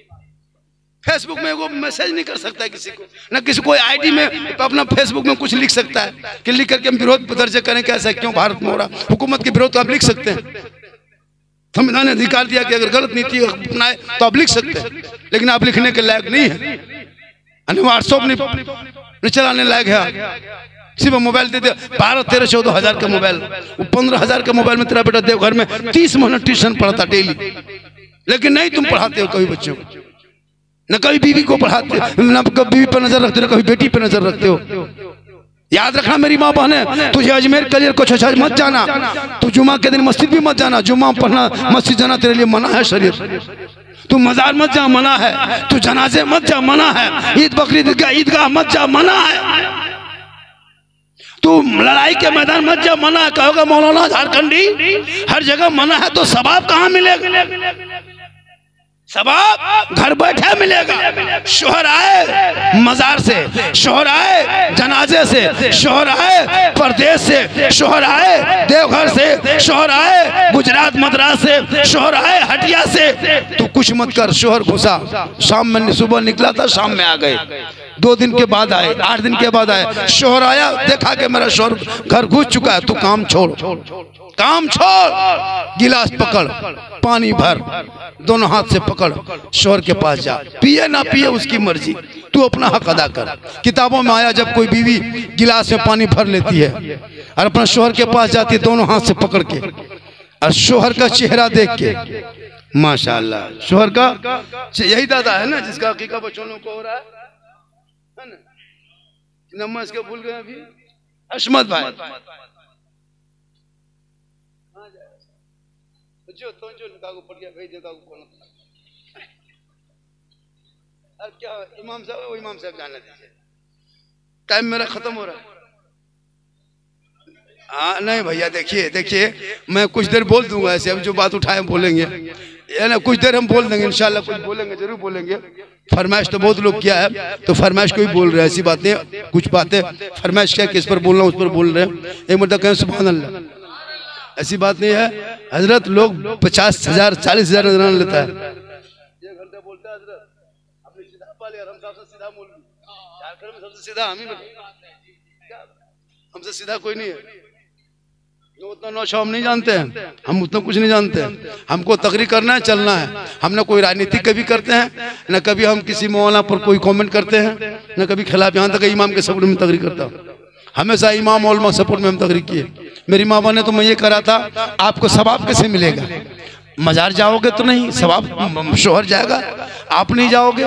फेसबुक में वो मैसेज नहीं कर सकता है किसी को, ना किसी कोई आईडी में तो अपना फेसबुक में कुछ लिख सकता है कि लिख करके हम विरोध दर्ज करें कैसा क्यों भारत में हो रहा, हुकूमत के विरोध तो आप लिख सकते हैं। संविधान ने अधिकार दिया कि अगर गलत नीति अपनाए तो आप लिख सकते हैं, लेकिन आप लिखने के लायक नहीं है। व्हाट्सएप नहीं चलाने लायक है। सिर्फ मोबाइल दे दे, 12-13-14 हजार का मोबाइल, वो 15 हजार का मोबाइल में तेरा बेटा देवघर में 30 महीना ट्यूशन पढ़ता डेली, लेकिन नहीं तुम पढ़ाते हो कभी बच्चों को, न कभी बीवी को पढ़ाते हो, न कभी बीवी पर नजर रखते हो, न कभी बेटी पर नजर रखते हो। याद रखना मेरी माँ बहने, तुझे अजमेर कलियर को छोड़ मत जाना, तू जुमा के दिन मस्जिद भी मत जाना, जुमा पढ़ना मस्जिद जाना तेरे लिए मना है शरीयत। तू मजार मत जा, मना है। तू जनाजे मत जा, मना है। ईद बकरीद ईदगाह मत जा, मना है। तू लड़ाई के मैदान मत जा, मना है। कहोगे मौलाना झारखंडी हर जगह मना है तो सवाब कहाँ मिलेगा? सवाब घर बैठे मिलेगा। शोहर आए मजार से, शोहर आए जनाजे से, शोहर आए परदेश से, शोहर आए देवघर से, शोहर आए गुजरात मद्रास से, शोहर आए हटिया से, तू कुछ मत कर। शोहर घुसा, शाम में सुबह निकला था, शाम में आ गए, 2 दिन के बाद आए, 8 दिन के बाद आए। शोहर आया, देखा कि मेरा शोहर घर घुस चुका है, तू काम छोड़, काम छोड़, गिलास पकड़, पानी भर, दोनों हाथ से पकड़, शोहर के पास जा, पिए ना पिए उसकी मर्जी, तू अपना हक अदा कर। किताबों में आया जब कोई बीवी गिलास में पानी भर लेती है और अपना शोहर के पास जाती है दोनों हाथ से पकड़ के, और शोहर का चेहरा देख के माशाल्लाह। शोहर का यही दादा है ना जिसका हकीका बच्चों को हो रहा है ना? नम्मा इसके भूल गए अभी। अशमत भाई जो तो जो कागो पड़ गया भेज दे कागो कौन अब क्या इमाम साहब वो इमाम साहब जाने दीजिए, टाइम मेरा खत्म हो रहा है। हाँ नहीं भैया देखिए देखिए मैं कुछ देर बोल दूंगा ऐसे, अब जो बात उठाए बोलेंगे है ना, कुछ देर हम बोल देंगे इंशाल्लाह, कुछ बोलेंगे जरूर बोलेंगे। फरमाइश तो बहुत लोग किया है तो फरमाइश को ही बोल रहे हैं, ऐसी बातें कुछ बातें फरमाइश क्या किस पर बोलना उस पर बोल रहे हैं। एक मतलब कहें सुभान अल्लाह, ऐसी बात नहीं है। हजरत लोग 50,000 40,000 नजराना लेता है, 1 घंटा बोलता है हजरत, अपने सीधा पा लिया, हम सबसे सीधा बोल झारखंड में सबसे सीधा हम ही, हमसे सीधा कोई नहीं है। उतना नौशा हम नहीं जानते हैं, हम उतना कुछ नहीं जानते हैं। हमको तकरीर करना है, चलना है। हम ना कोई राजनीति कभी करते हैं, न कभी हम किसी मौलाना पर कोई कमेंट करते हैं, न कभी खिलाफ। यहाँ तक इमाम के सपोर्ट में तकरीर करता हूँ, हमेशा इमाम और सपोर्ट में हम तकरीर किए। मेरी मामा ने तो मैं ये करा था, आपको सवाब कैसे मिलेगा? मजार जाओगे तो नहीं सवाब, शोहर जाएगा आप नहीं जाओगे,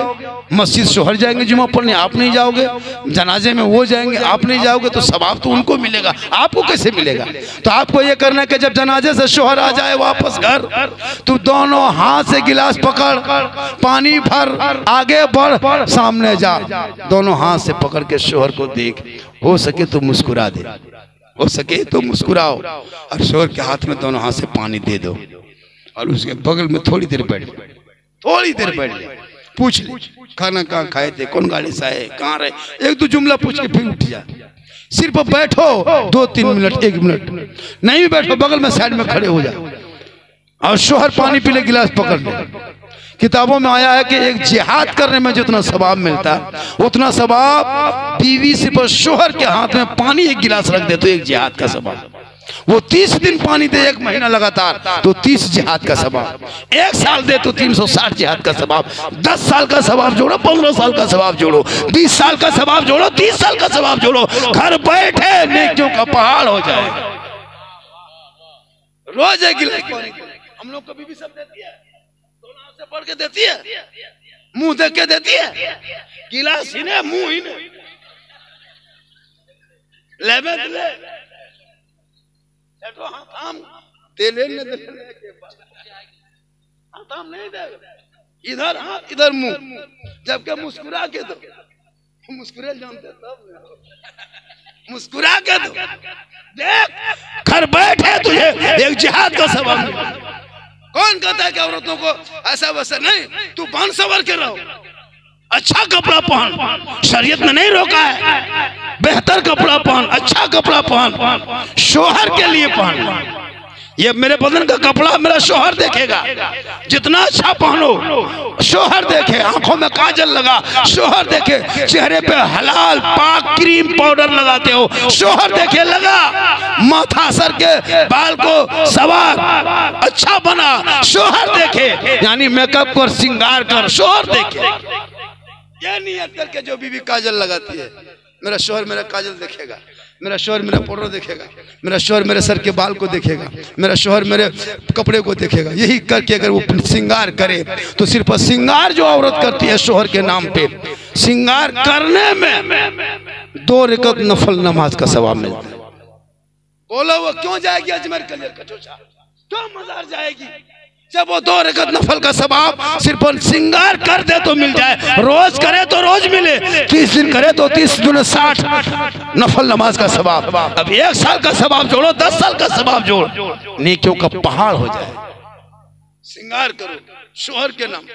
मस्जिद शोहर जाएंगे जुम्मा पढ़ने आप नहीं जाओगे, जनाजे में वो जाएंगे आप नहीं जाओगे, तो सवाब तो उनको मिलेगा, आपको कैसे मिलेगा? तो आपको ये करना है कि जब जनाजे से शोहर आ जाए वापस घर, तो दोनों हाथ से गिलास पकड़, पानी भर, आगे बढ़, सामने जा, दोनों हाथ से पकड़ के शोहर को देख, हो सके तो मुस्कुरा दे, हो सके तो मुस्कुराओ, और शोहर के हाथ में दोनों हाथ से पानी दे दो, और उसके बगल में थोड़ी देर बैठ, थोड़ी देर बैठ ले, पूछ ले खाना कहाँ खाए थे, कौन गाड़ी से आए, कहाँ रहे, 1-2 जुमला पूछ के फिर उठ जा। सिर्फ बैठो 2-3 मिनट, 1 मिनट नहीं भी बैठो, बगल में साइड में खड़े हो जाओ, और शोहर पानी पी ले, गिलास पकड़ ले। किताबों में आया है कि एक जिहाद करने में जितना सवाब मिलता है, उतना सवाब बीवी से पर शोहर के हाथ में पानी 1 गिलास रख दे तो 1 जिहाद का सवाब। वो 30 दिन पानी दे 1 महीना लगातार तो 30 जिहाद का सवाब, 1 साल दे तो 360 जिहाद का सवाब, 10 साल का सवाब जोड़ो, 15 साल का सवाब जोड़ो, 20 साल का सवाब जोड़ो, 30 साल का सवाब जोड़ो, घर बैठे नेकियों का पहाड़ हो जाए। रोज 1 गिलास पानी हम लोग कभी भी सब देती है, दोनों हाथ से पढ़ के देती है, मुंह देख के देती है, गिलास ही ने मुंह ही ने लेबे ले नहीं दे, इधर हाथ इधर मुंह, जबकि मुस्कुरा के दो, मुस्कुरा जानते तब मुस्कुरा के दो, देख घर बैठे तुझे 1 जिहाद का सवाब मिलेगा। कौन कहता है कि औरतों को ऐसा वैसा नहीं, तू बन सवर के रहो, अच्छा कपड़ा पहन, शरीयत में नहीं रोका है, बेहतर कपड़ा पहन, अच्छा कपड़ा पहन, शोहर के लिए पहन। ये मेरे बदन का कपड़ा मेरा शोहर देखेगा, जितना अच्छा पहनो शोहर देखे, आंखों में काजल लगा शोहर देखे, चेहरे पे हलाल पाक क्रीम पाउडर लगाते हो शोहर देखे, लगा माथा सर के बाल को सवार अच्छा बना शोहर देखे, यानी मेकअप कर श्रृंगार कर शोहर देखे। ये नियत करके जो बीवी काजल लगाती है, मेरा शोहर मेरा काजल देखेगा, मेरा शोहर मेरा पाउडर देखेगा, मेरा शोहर मेरे सर के बाल को देखेगा, मेरा शोहर मेरे कपड़े को देखेगा। यही करके अगर वो श्रृंगार करे तो सिर्फ श्रृंगार जो औरत करती है शोहर के नाम पे, श्रृंगार करने में 2 रकात नफल नमाज का सवाब मिलता है। बोलो वो क्यों जाएगी अजमेर कलियर कचोचा, क्यों मजार जाएगी? जब वो 2 रकात नफल का सवाब सिर्फ श्रृंगार कर दे तो मिल जाए, रोज करे तो रोज मिले, 30 दिन करे तो 30 दूने 60 नफल नमाज का सवाब। अब 1 साल का सवाब जोड़ो, 10 साल का सवाब जोड़, नेकियों का पहाड़ हो जाए। श्रृंगार करो शोहर के नाम,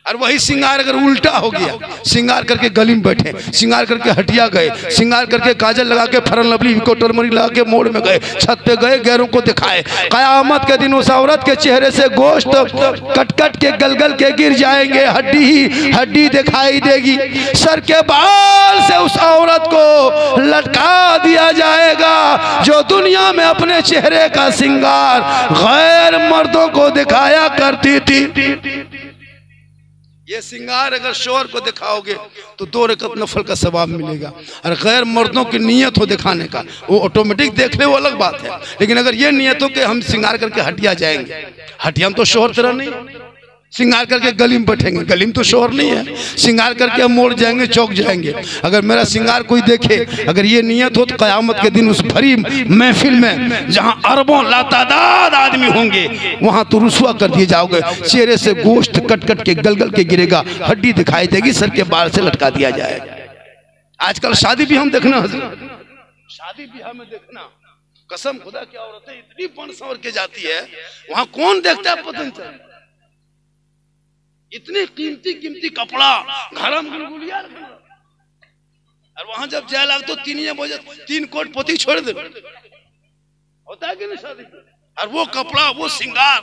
और वही श्रृंगार अगर उल्टा हो गया, श्रृंगार करके गली में बैठे, श्रृंगार करके हटिया गए, श्रृंगार करके काजल लगा के फरन लवली को टरमरी लगा के मोड़ में गए, छत पे गए, गैरों को दिखाए, कयामत के दिन उस औरत के चेहरे से गोश्त कट कट के गल के गिर जाएंगे, हड्डी ही हड्डी दिखाई देगी, सर के बाल से उस औरत को लटका दिया जाएगा जो दुनिया में अपने चेहरे का श्रृंगार गैर मर्दों को दिखाया करती थी। ये श्रृंगार अगर शोहर को दिखाओगे तो 2 रकअत नफल का सवाब मिलेगा, और गैर मर्दों की नीयत हो दिखाने का, वो ऑटोमेटिक देख ले, वो अलग बात है। लेकिन अगर ये नीयत हो कि हम श्रृंगार करके हटिया जाएंगे, हटिया तो शोहर तरह नहीं, श्रृंगार करके गली में बैठेंगे, गली में तो शोहर नहीं है, श्रृंगार करके हम मोड़ जाएंगे, चौक जाएंगे। अगर मेरा श्रृंगार कोई देखे, अगर ये नियत हो तो क़यामत के दिन उस भरी महफिल में जहां अरबों लातादाद आदमी होंगे वहां तो रुसवा कर दिए जाओगे, चेहरे से गोश्त कट कट के गल गल के गिरेगा, हड्डी दिखाई देगी, सर के बाल से लटका दिया जाएगा। आजकल शादी भी हम देखना, शादी ब्याह में देखना, कसम खुदा की औरतें इतनी बन संवर के जाती है, वहां कौन देखता है पता नहीं चलता। इतने कीमती कीमती कपड़ा घरम गुलगुलिया, और वहां जब जाए लग तो 3 बजे 3 कोट पोती छोड़ दे, होता है कि नहीं शादी। और वो कपड़ा, वो श्रृंगार,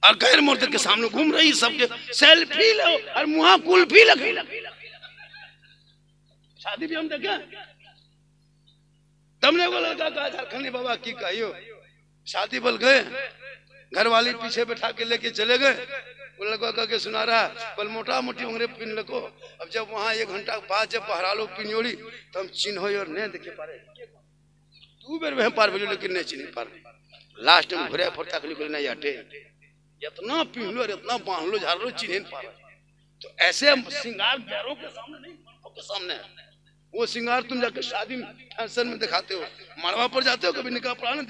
और गैर मर्द के सामने घूम रही, सबके सेल्फी लो और मुहा कुल्फी लगी। शादी भी हम देखे, तुमने वो लड़का कहा झारखंडी बाबा की कहियो, शादी बल गए, घर वाली पीछे बैठा के लेके चले गए, वो लड़का कह के सुना रहा, बल मोटा मोटी उंगरे पिन लको। अब जब वहां 1 घंटा बाद जब बहरा लोग पिन्योड़ी तो हम चिन्ह और नहीं देखे पारे, 2 बेर वह पार भेजो लेकिन नहीं चिन्ह पारे। लास्ट में घुरे फरता के नहीं हटे, इतना पिन लो, इतना बांध लो, झाड़ लो, चिन्ह नहीं पारे। तो ऐसे श्रृंगार गैरों के सामने नहीं, के सामने वो श्रृंगार तुम जाके शादी में फैशन में दिखाते हो, मड़वा पर जाते हो, कभी निकाह पढ़ाने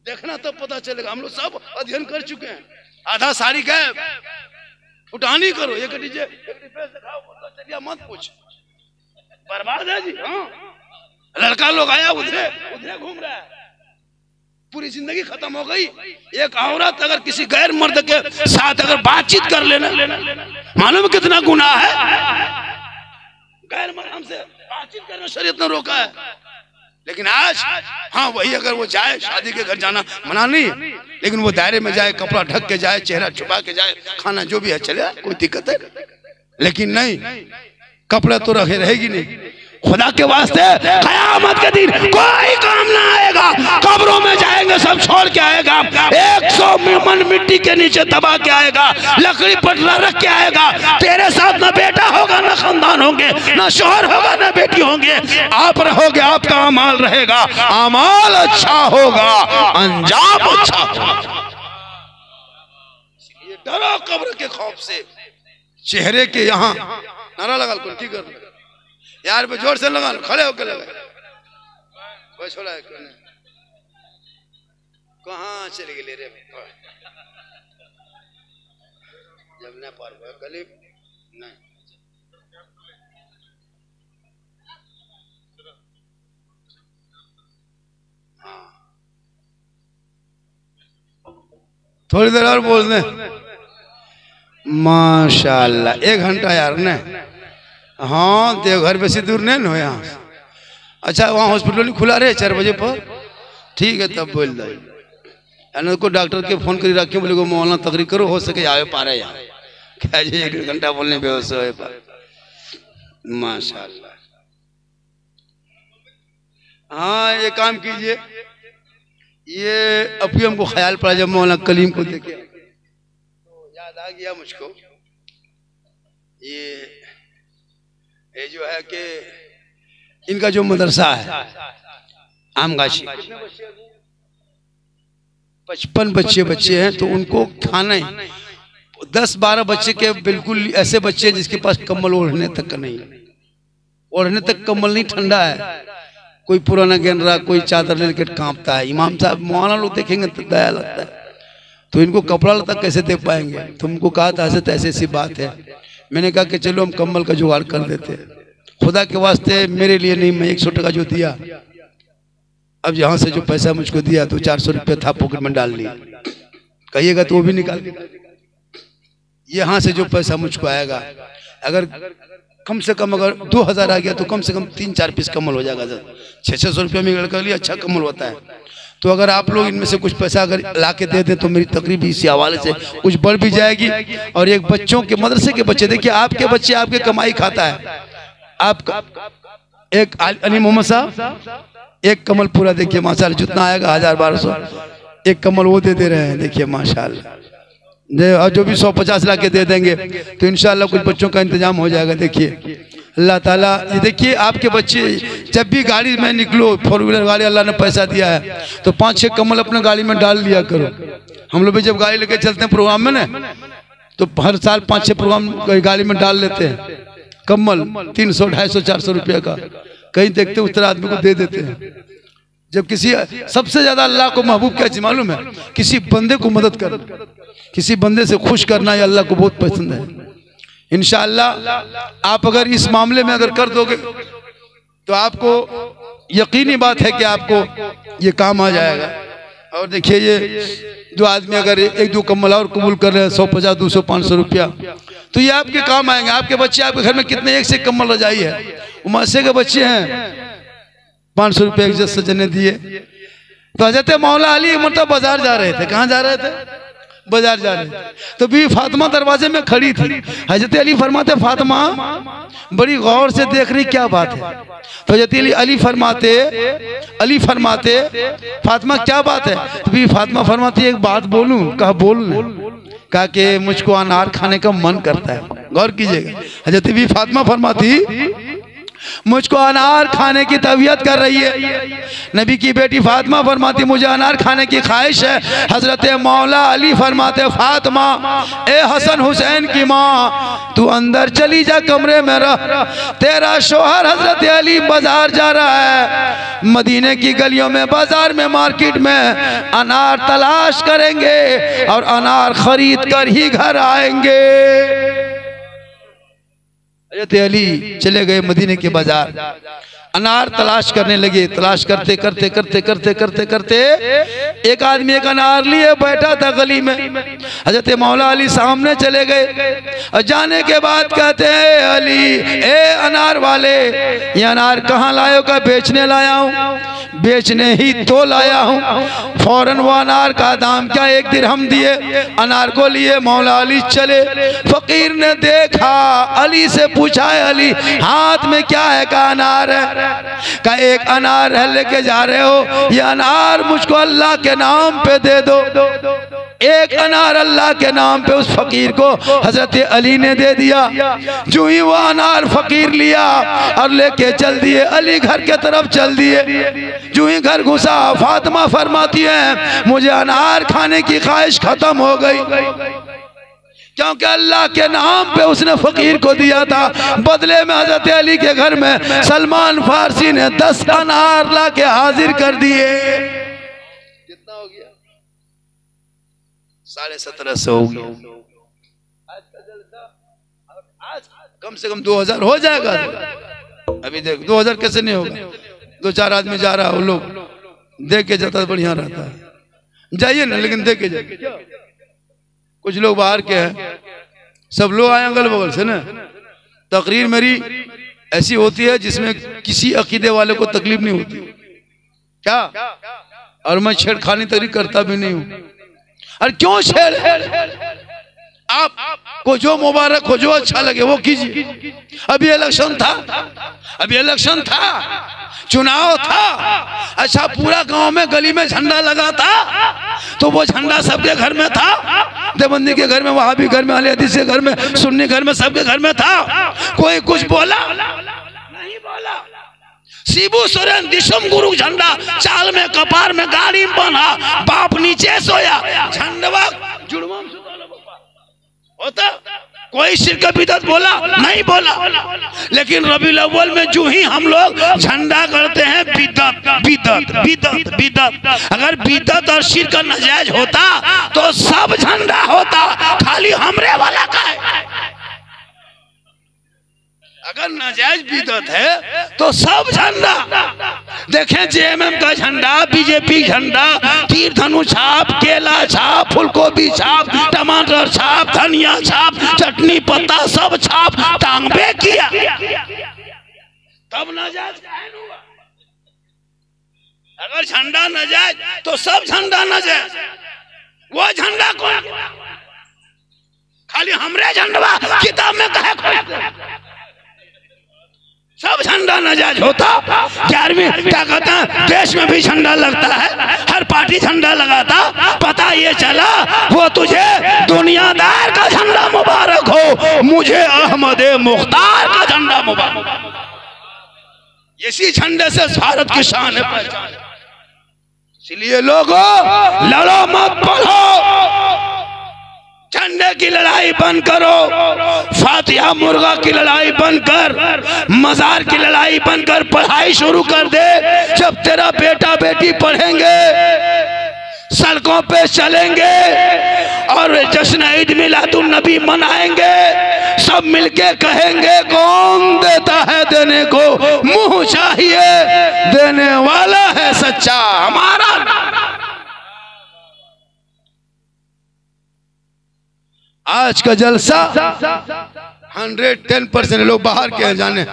देखना तब पता चलेगा। हम लोग सब अध्ययन कर चुके हैं, आधा साड़ी गए, फुटानी करो, एक डीजे चलिए मत पूछ, बर्बाद है जी। हाँ, लड़का लोग आया उधर घूम रहा है, पूरी जिंदगी खत्म हो गई। एक औरत अगर किसी गैर मर्द के साथ अगर बातचीत कर लेना, मालूम कितना गुनाह है। गैर मर्द हमसे बातचीत करना शरीयत ने रोका है, लेकिन आज हाँ वही अगर वो जाए, शादी के घर जाना मना नहीं, लेकिन वो दायरे में जाए, कपड़ा ढक के जाए, चेहरा छुपा के जाए, खाना जो भी है चले, कोई दिक्कत है। लेकिन नहीं, कपड़ा तो रखे रहेगी नहीं। खुदा के वास्ते क़यामत के दिन कोई काम ना आएगा, कब्रों में जाएंगे सब छोड़ के आएगा, 100 मन मिट्टी के नीचे दबा के आएगा, लकड़ी पटला रख के आएगा। तेरे साथ ना बेटा होगा, ना खानदान होंगे, ना शोहर होगा, ना बेटी होंगे, आप रहोगे, आपका अमाल रहेगा, अमाल अच्छा होगा, अंजाम अच्छा होगा। ये डरो कब्र के खौफ से, चेहरे के यहाँ नारा लगा कौन की कर यार पे जोर से लगा लो, खड़े होकर लगा, कोई छोड़ा है कहाँ चले गए रे, जब न पार हुआ गली नहीं। हाँ थोड़ी देर और बोल दे, माशाल्लाह 1 घंटा यार ने। हाँ देवघर बेसी दूर नहीं ना यहाँ। अच्छा वहाँ हॉस्पिटल खुला रहे 4 बजे पर, ठीक है तब बोल दे को डॉक्टर के फोन करी रखे, बोले को मौलाना तकरीर करो, हो सके आवे पारे यहाँ, क्या 1 घंटा बोलने बेहोश हो पारे। माशाल्लाह। हाँ ये काम कीजिए, ये अभी हमको ख्याल पड़ा जब मौलाना कलीम को देखे तो याद आ गया मुझको, ये जो है कि इनका जो मदरसा है आमगाछी, 55 बच्चे हैं, तो उनको खाना 10-12 बच्चे के बिल्कुल ऐसे बच्चे जिसके पास कम्बल ओढ़ने तक का नहीं, ओढ़ने तक कम्बल नहीं, ठंडा है, कोई पुराना गेन रहा, कोई चादर लेके कांपता है। इमाम साहब मौलाना लोग देखेंगे तो दया लगता है, तो इनको कपड़ा लता कैसे दे पाएंगे। तो उनको कहा था ऐसे ऐसी बात है, मैंने कहा कि चलो हम कम्बल का जुगाड़ कर देते हैं, खुदा के वास्ते मेरे लिए नहीं, मैं 100 टका जो दिया, अब यहाँ से जो पैसा मुझको दिया तो 400 रुपये था पॉकेट में डाल लिया, कहिएगा तो वो भी निकाल के, यहाँ से जो पैसा मुझको आएगा अगर कम से कम अगर 2000 आ गया तो कम से कम 3-4 पीस कम्बल हो जाएगा। 600 रुपये में लड़का लिए अच्छा कम्बल होता है। तो अगर आप लोग इनमें से कुछ पैसा अगर ला के दे दे तो मेरी तकरीब इसी हवाले से कुछ बढ़ भी जाएगी। और एक बच्चों के मदरसे के बच्चे, देखिए आपके बच्चे आपके कमाई खाता है, आपका एक अली मोहम्मद साहब 1 कमल पूरा देखिए माशाल्लाह, जितना आएगा 1000-1200 एक कमल वो दे रहे हैं, देखिए माशाल्लाह और जो भी 150 लाख के दे देंगे तो इंशाल्लाह कुछ बच्चों का इंतजाम हो जाएगा। देखिए अल्लाह ताला, ये देखिए आपके बच्चे जब भी गाड़ी में निकलो, 4 व्हीलर गाड़ी अल्लाह ने पैसा दिया है तो 5-6 कम्बल अपने गाड़ी में डाल लिया करो। हम लोग भी जब गाड़ी लेके चलते हैं प्रोग्राम में ना, तो हर साल 5-6 प्रोग्राम गाड़ी में डाल लेते हैं कम्बल, 300, 250, 400 रुपये का। कहीं देखते उस तरह आदमी को दे देते हैं। जब किसी, सबसे ज्यादा अल्लाह को महबूब क्या चीज मालूम है? किसी बंदे को मदद करना, किसी बंदे से खुश करना, ये अल्लाह को बहुत पसंद है। इंशाअल्लाह आप अगर इस मामले में अगर कर दोगे तो आपको यकीनी बात है कि आपको ये काम आ जाएगा। और देखिए ये जो आदमी अगर 1-2 कम्बल और कबूल कर रहे हैं 150, 200, 500 रुपया, तो ये आपके काम आएंगे। आपके बच्चे, आपके घर में कितने 1 से कम्बल रजाई है, उमसे के बच्चे हैं, 500 रुपये एक सज्जन ने दिए। तो हजरत मौला अली मतलब बाजार जा रहे थे। कहाँ जा रहे थे? बाजार जा रहे थे। तो बीवी फातिमा दरवाजे में खड़ी थी। हजरत अली फरमाते फातिमा बड़ी गौर से देख रही, क्या बात है? तो हजरत अली फरमाते फातिमा क्या बात है? तो बीवी फातिमा फरमाती एक बात बोलूं? कहा बोल। कहा कि मुझको अनार खाने का मन करता है। गौर कीजिएगा, हजरत बीवी फातिमा फरमाती मुझको अनार खाने की तबीयत कर रही है। नबी की बेटी फातिमा फरमाती मुझे अनार खाने की ख्वाहिश है। हजरत मौला अली फरमाते फातिमा, ए हसन हुसैन की माँ, तू अंदर चली जा, कमरे में रह। तेरा शोहर हजरत अली बाजार जा रहा है, मदीने की गलियों में, बाजार में, मार्केट में अनार तलाश करेंगे और अनार खरीद कर ही घर आएंगे। हज़रत अली चले गए मदीने के बाजार, अनार तलाश करने लगे। तलाश करते करते करते करते करते करते एक आदमी एक अनार लिए बैठा था गली में। हजरत मौला अली सामने चले गए और जाने के बाद कहते हैं अली, ए अनार वाले, ये अनार कहाँ लाए? का बेचने लाया हूँ। बेचने ही तो लाया हूँ। फौरन वो अनार का दाम क्या? 1 दिरहम दिए। अनार को लिए मौला अली चले। फकीर ने देखा, अली से पूछा अली हाथ में क्या है? का अनार है। का एक अनार है, लेके जा रहे हो, ये अनार मुझको अल्लाह के नाम पे दे दो। एक अनार अल्लाह के नाम पे उस फकीर को हजरत अली ने दे दिया। जो ही वो अनार फकीर लिया और लेके चल दिए, अली घर के तरफ चल दिए। जो ही घर घुसा, फातिमा फरमाती है मुझे अनार खाने की ख्वाहिश खत्म हो गई, क्योंकि अल्लाह के नाम पे उसने फकीर को दिया था। बदले में हजरत अली के घर में सलमान फारसी ने 10 अनार ला के हाजिर कर दिए। कितना हो गया? 1750 हो गया। आज का जलसा आज कम से कम 2000 हो जाएगा। अभी देख 2000 कैसे नहीं होगा? 2-4 आदमी जा रहा है, वो लोग देख के जाता बढ़िया रहता है। जाइए ना, लेकिन देख के जाइए। कुछ लोग बाहर के हैं, सब लोग आए अगल बगल से ना। तकरीर मेरी ऐसी होती है जिसमें किसी अकीदे वाले को तकलीफ नहीं होती क्या, और मैं छेड़खानी तकरीर करता भी नहीं हूँ। और क्यों छेड़? आप को जो मुबारक हो, जो अच्छा लगे वो कीजिए। अभी इलेक्शन था, चुनाव था। अच्छा, पूरा गांव में गली में झंडा लगा था, तो वो झंडा सबके घर में था। देवबंदी के घर में, वहाबी घर में, अहले हदीस के घर में, सुन्नी घर में, सबके घर में था। कोई कुछ बोला नहीं बोला। शिबू सोरेन दिशम गुरु झंडा चाल में, कपार में, गाड़ी में बना, बाप नीचे सोया, झंडवा जुड़वा होता। कोई शिरक बिदअत बोला नहीं बोला। लेकिन रबीउल अव्वल में जो ही हम लोग झंडा करते हैं बिदअत बिदअत बिदअत बिदअत। अगर बिदअत और शिरक नाजायज होता तो सब झंडा होता, खाली हमरे वाला का है। अगर नाजायज बिदअत है तो सब झंडा देखें। जेएमएम का झंडा, बीजेपी झंडा, तीर धनु छाप, केला छाप, फूलगोभी छाप, टमाटर छाप, धनिया छाप, चटनी पत्ता सब छाप टांगबे किया, तब नाजायज काहे हुआ? अगर झंडा नाजायज तो सब झंडा नाजायज। वो झंडा कौन? खाली हमरे झंडा किताब में कहे खोज। सब झंडा नाजायज होता। 11वीं क्या कहते हैं, देश में भी झंडा लगता है, हर पार्टी झंडा लगाता, पता ये चला वो तुझे दुनियादार का झंडा मुबारक हो, मुझे अहमद मुख्तार का झंडा मुबारक। इसी झंडे से भारत की शान है, पहचान है। इसलिए लोगों लड़ो मत पढ़ो, झंडे की लड़ाई बंद करो, फातिहा मुर्गा की लड़ाई बंद कर, मजार की लड़ाई बंद कर, पढ़ाई शुरू कर दे। जब तेरा बेटा बेटी पढ़ेंगे, सड़कों पे चलेंगे और जश्न ईद मिलादुन नबी मनाएंगे, सब मिलके कहेंगे कौन देता है देने को, मुंह चाहिए देने वाला है सच्चा हमारा। आज का जलसा 110% लोग बाहर के हैं, जाने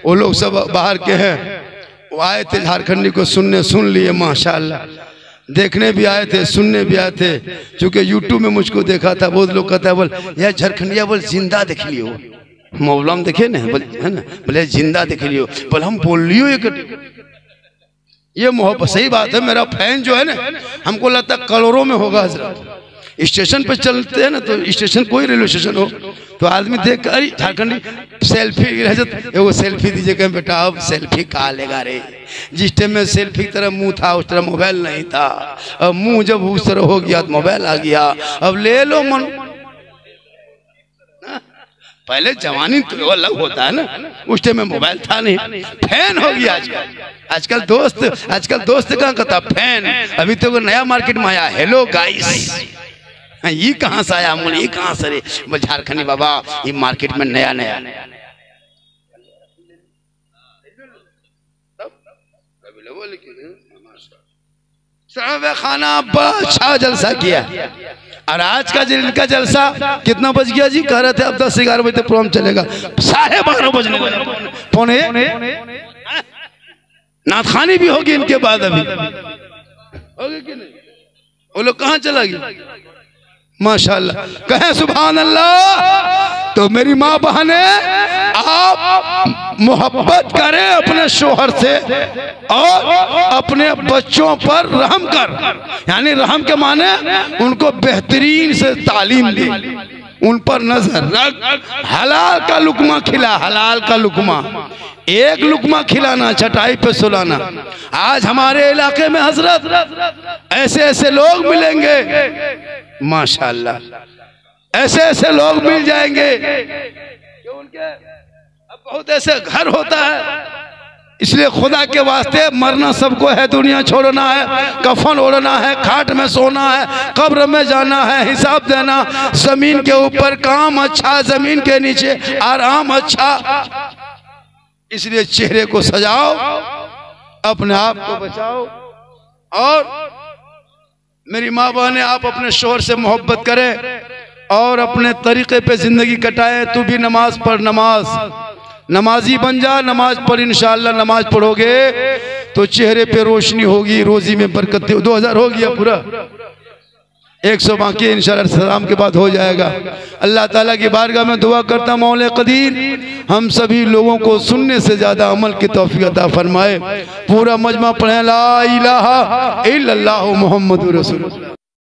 वो लोग सब बाहर के हैं, वो आए थे झारखंडी को सुनने, सुन लिए माशाल्लाह, देखने भी आए थे, सुनने भी आए थे। चूंकि यूट्यूब में मुझको देखा था, बहुत लोग कहता है बोल यार झारखंडिया बोल जिंदा देख लियो, मौलाम देखे ना बोल, है ना, बोले जिंदा देख लियो, बोल हम बोल लियो ये मोहब्बत। सही बात है, मेरा फैन जो है ना, हमको लगता है करोड़ों में होगा हजरत। स्टेशन पे चलते हैं ना, तो स्टेशन कोई रेलवे स्टेशन हो तो आदमी देख कर अरे झारखंडी सेल्फी, वो सेल्फी दीजिए, कहें बेटा अब सेल्फी कहाँ लेगा रे। जिस टाइम में सेल्फी की तरह मुंह था उस तरह मोबाइल नहीं था, अब मुंह जब उस तरह हो गया तो मोबाइल आ गया, अब ले लो मन। पहले जवानी तो अलग होता है ना, उस टाइम में मोबाइल था नहीं, फैन हो गया आजकल दोस्त कहाँ कहता फैन। अभी तो वो नया मार्केट में आया, हेलो गाइस, ये कहाँ से आया मुझे, ये कहाँ से रे, बोल झारखंडी बाबा, ये मार्केट में नया खाना बड़ा अच्छा जलसा किया। और आज का जिनका जलसा कितना बज गया जी, कह रहे थे अब 10-11 बजे तक प्रोग्राम चलेगा, 12:30 बजने पौने नाथखानी भी होगी इनके बाद, अभी होगी कि नहीं, वो लोग कहाँ चला गया माशाल्लाह, कहें सुभान अल्लाह। तो मेरी माँ बहने, आप मोहब्बत करें अपने शोहर से और अपने बच्चों पर रहम कर, यानी रहम के माने उनको बेहतरीन से तालीम दे, उन पर नजर रख, हलाल का लुकमा खिला, हलाल का लुकमा, एक लुकमा खिलाना, चटाई पे सुलाना। आज हमारे इलाके में हजरत ऐसे लोग मिलेंगे माशाल्लाह, ऐसे लोग मिल जाएंगे कि उनके अब बहुत ऐसे घर होता है। इसलिए खुदा के वास्ते मरना सबको है, दुनिया छोड़ना है, कफन ओढ़ना है, खाट में सोना है, कब्र में जाना है, हिसाब देना, जमीन के ऊपर काम अच्छा, जमीन के नीचे आराम अच्छा। इसलिए चेहरे को सजाओ, अपने आप को बचाओ। और मेरी माँ बहने, आप अपने शोहर से मोहब्बत करें और अपने तरीके पे जिंदगी कटाए। तू भी नमाज पढ़, नमाजी बन जा, नमाज पढ़, इंशाअल्लाह नमाज पढ़ोगे तो चेहरे पे रोशनी होगी, रोजी में बरकत। 2000 हो गया पूरा, 100 बाकी इंशाअल्लाह सलाम के बाद हो जाएगा। अल्लाह ताला की बारगाह में दुआ करता मौला कदीर हम सभी लोगों को सुनने से ज्यादा अमल की तौफीक अता फरमाए। पूरा मजमा पढ़े ला इलाहा इल्लल्लाहु मुहम्मदुर रसूलुल्लाह।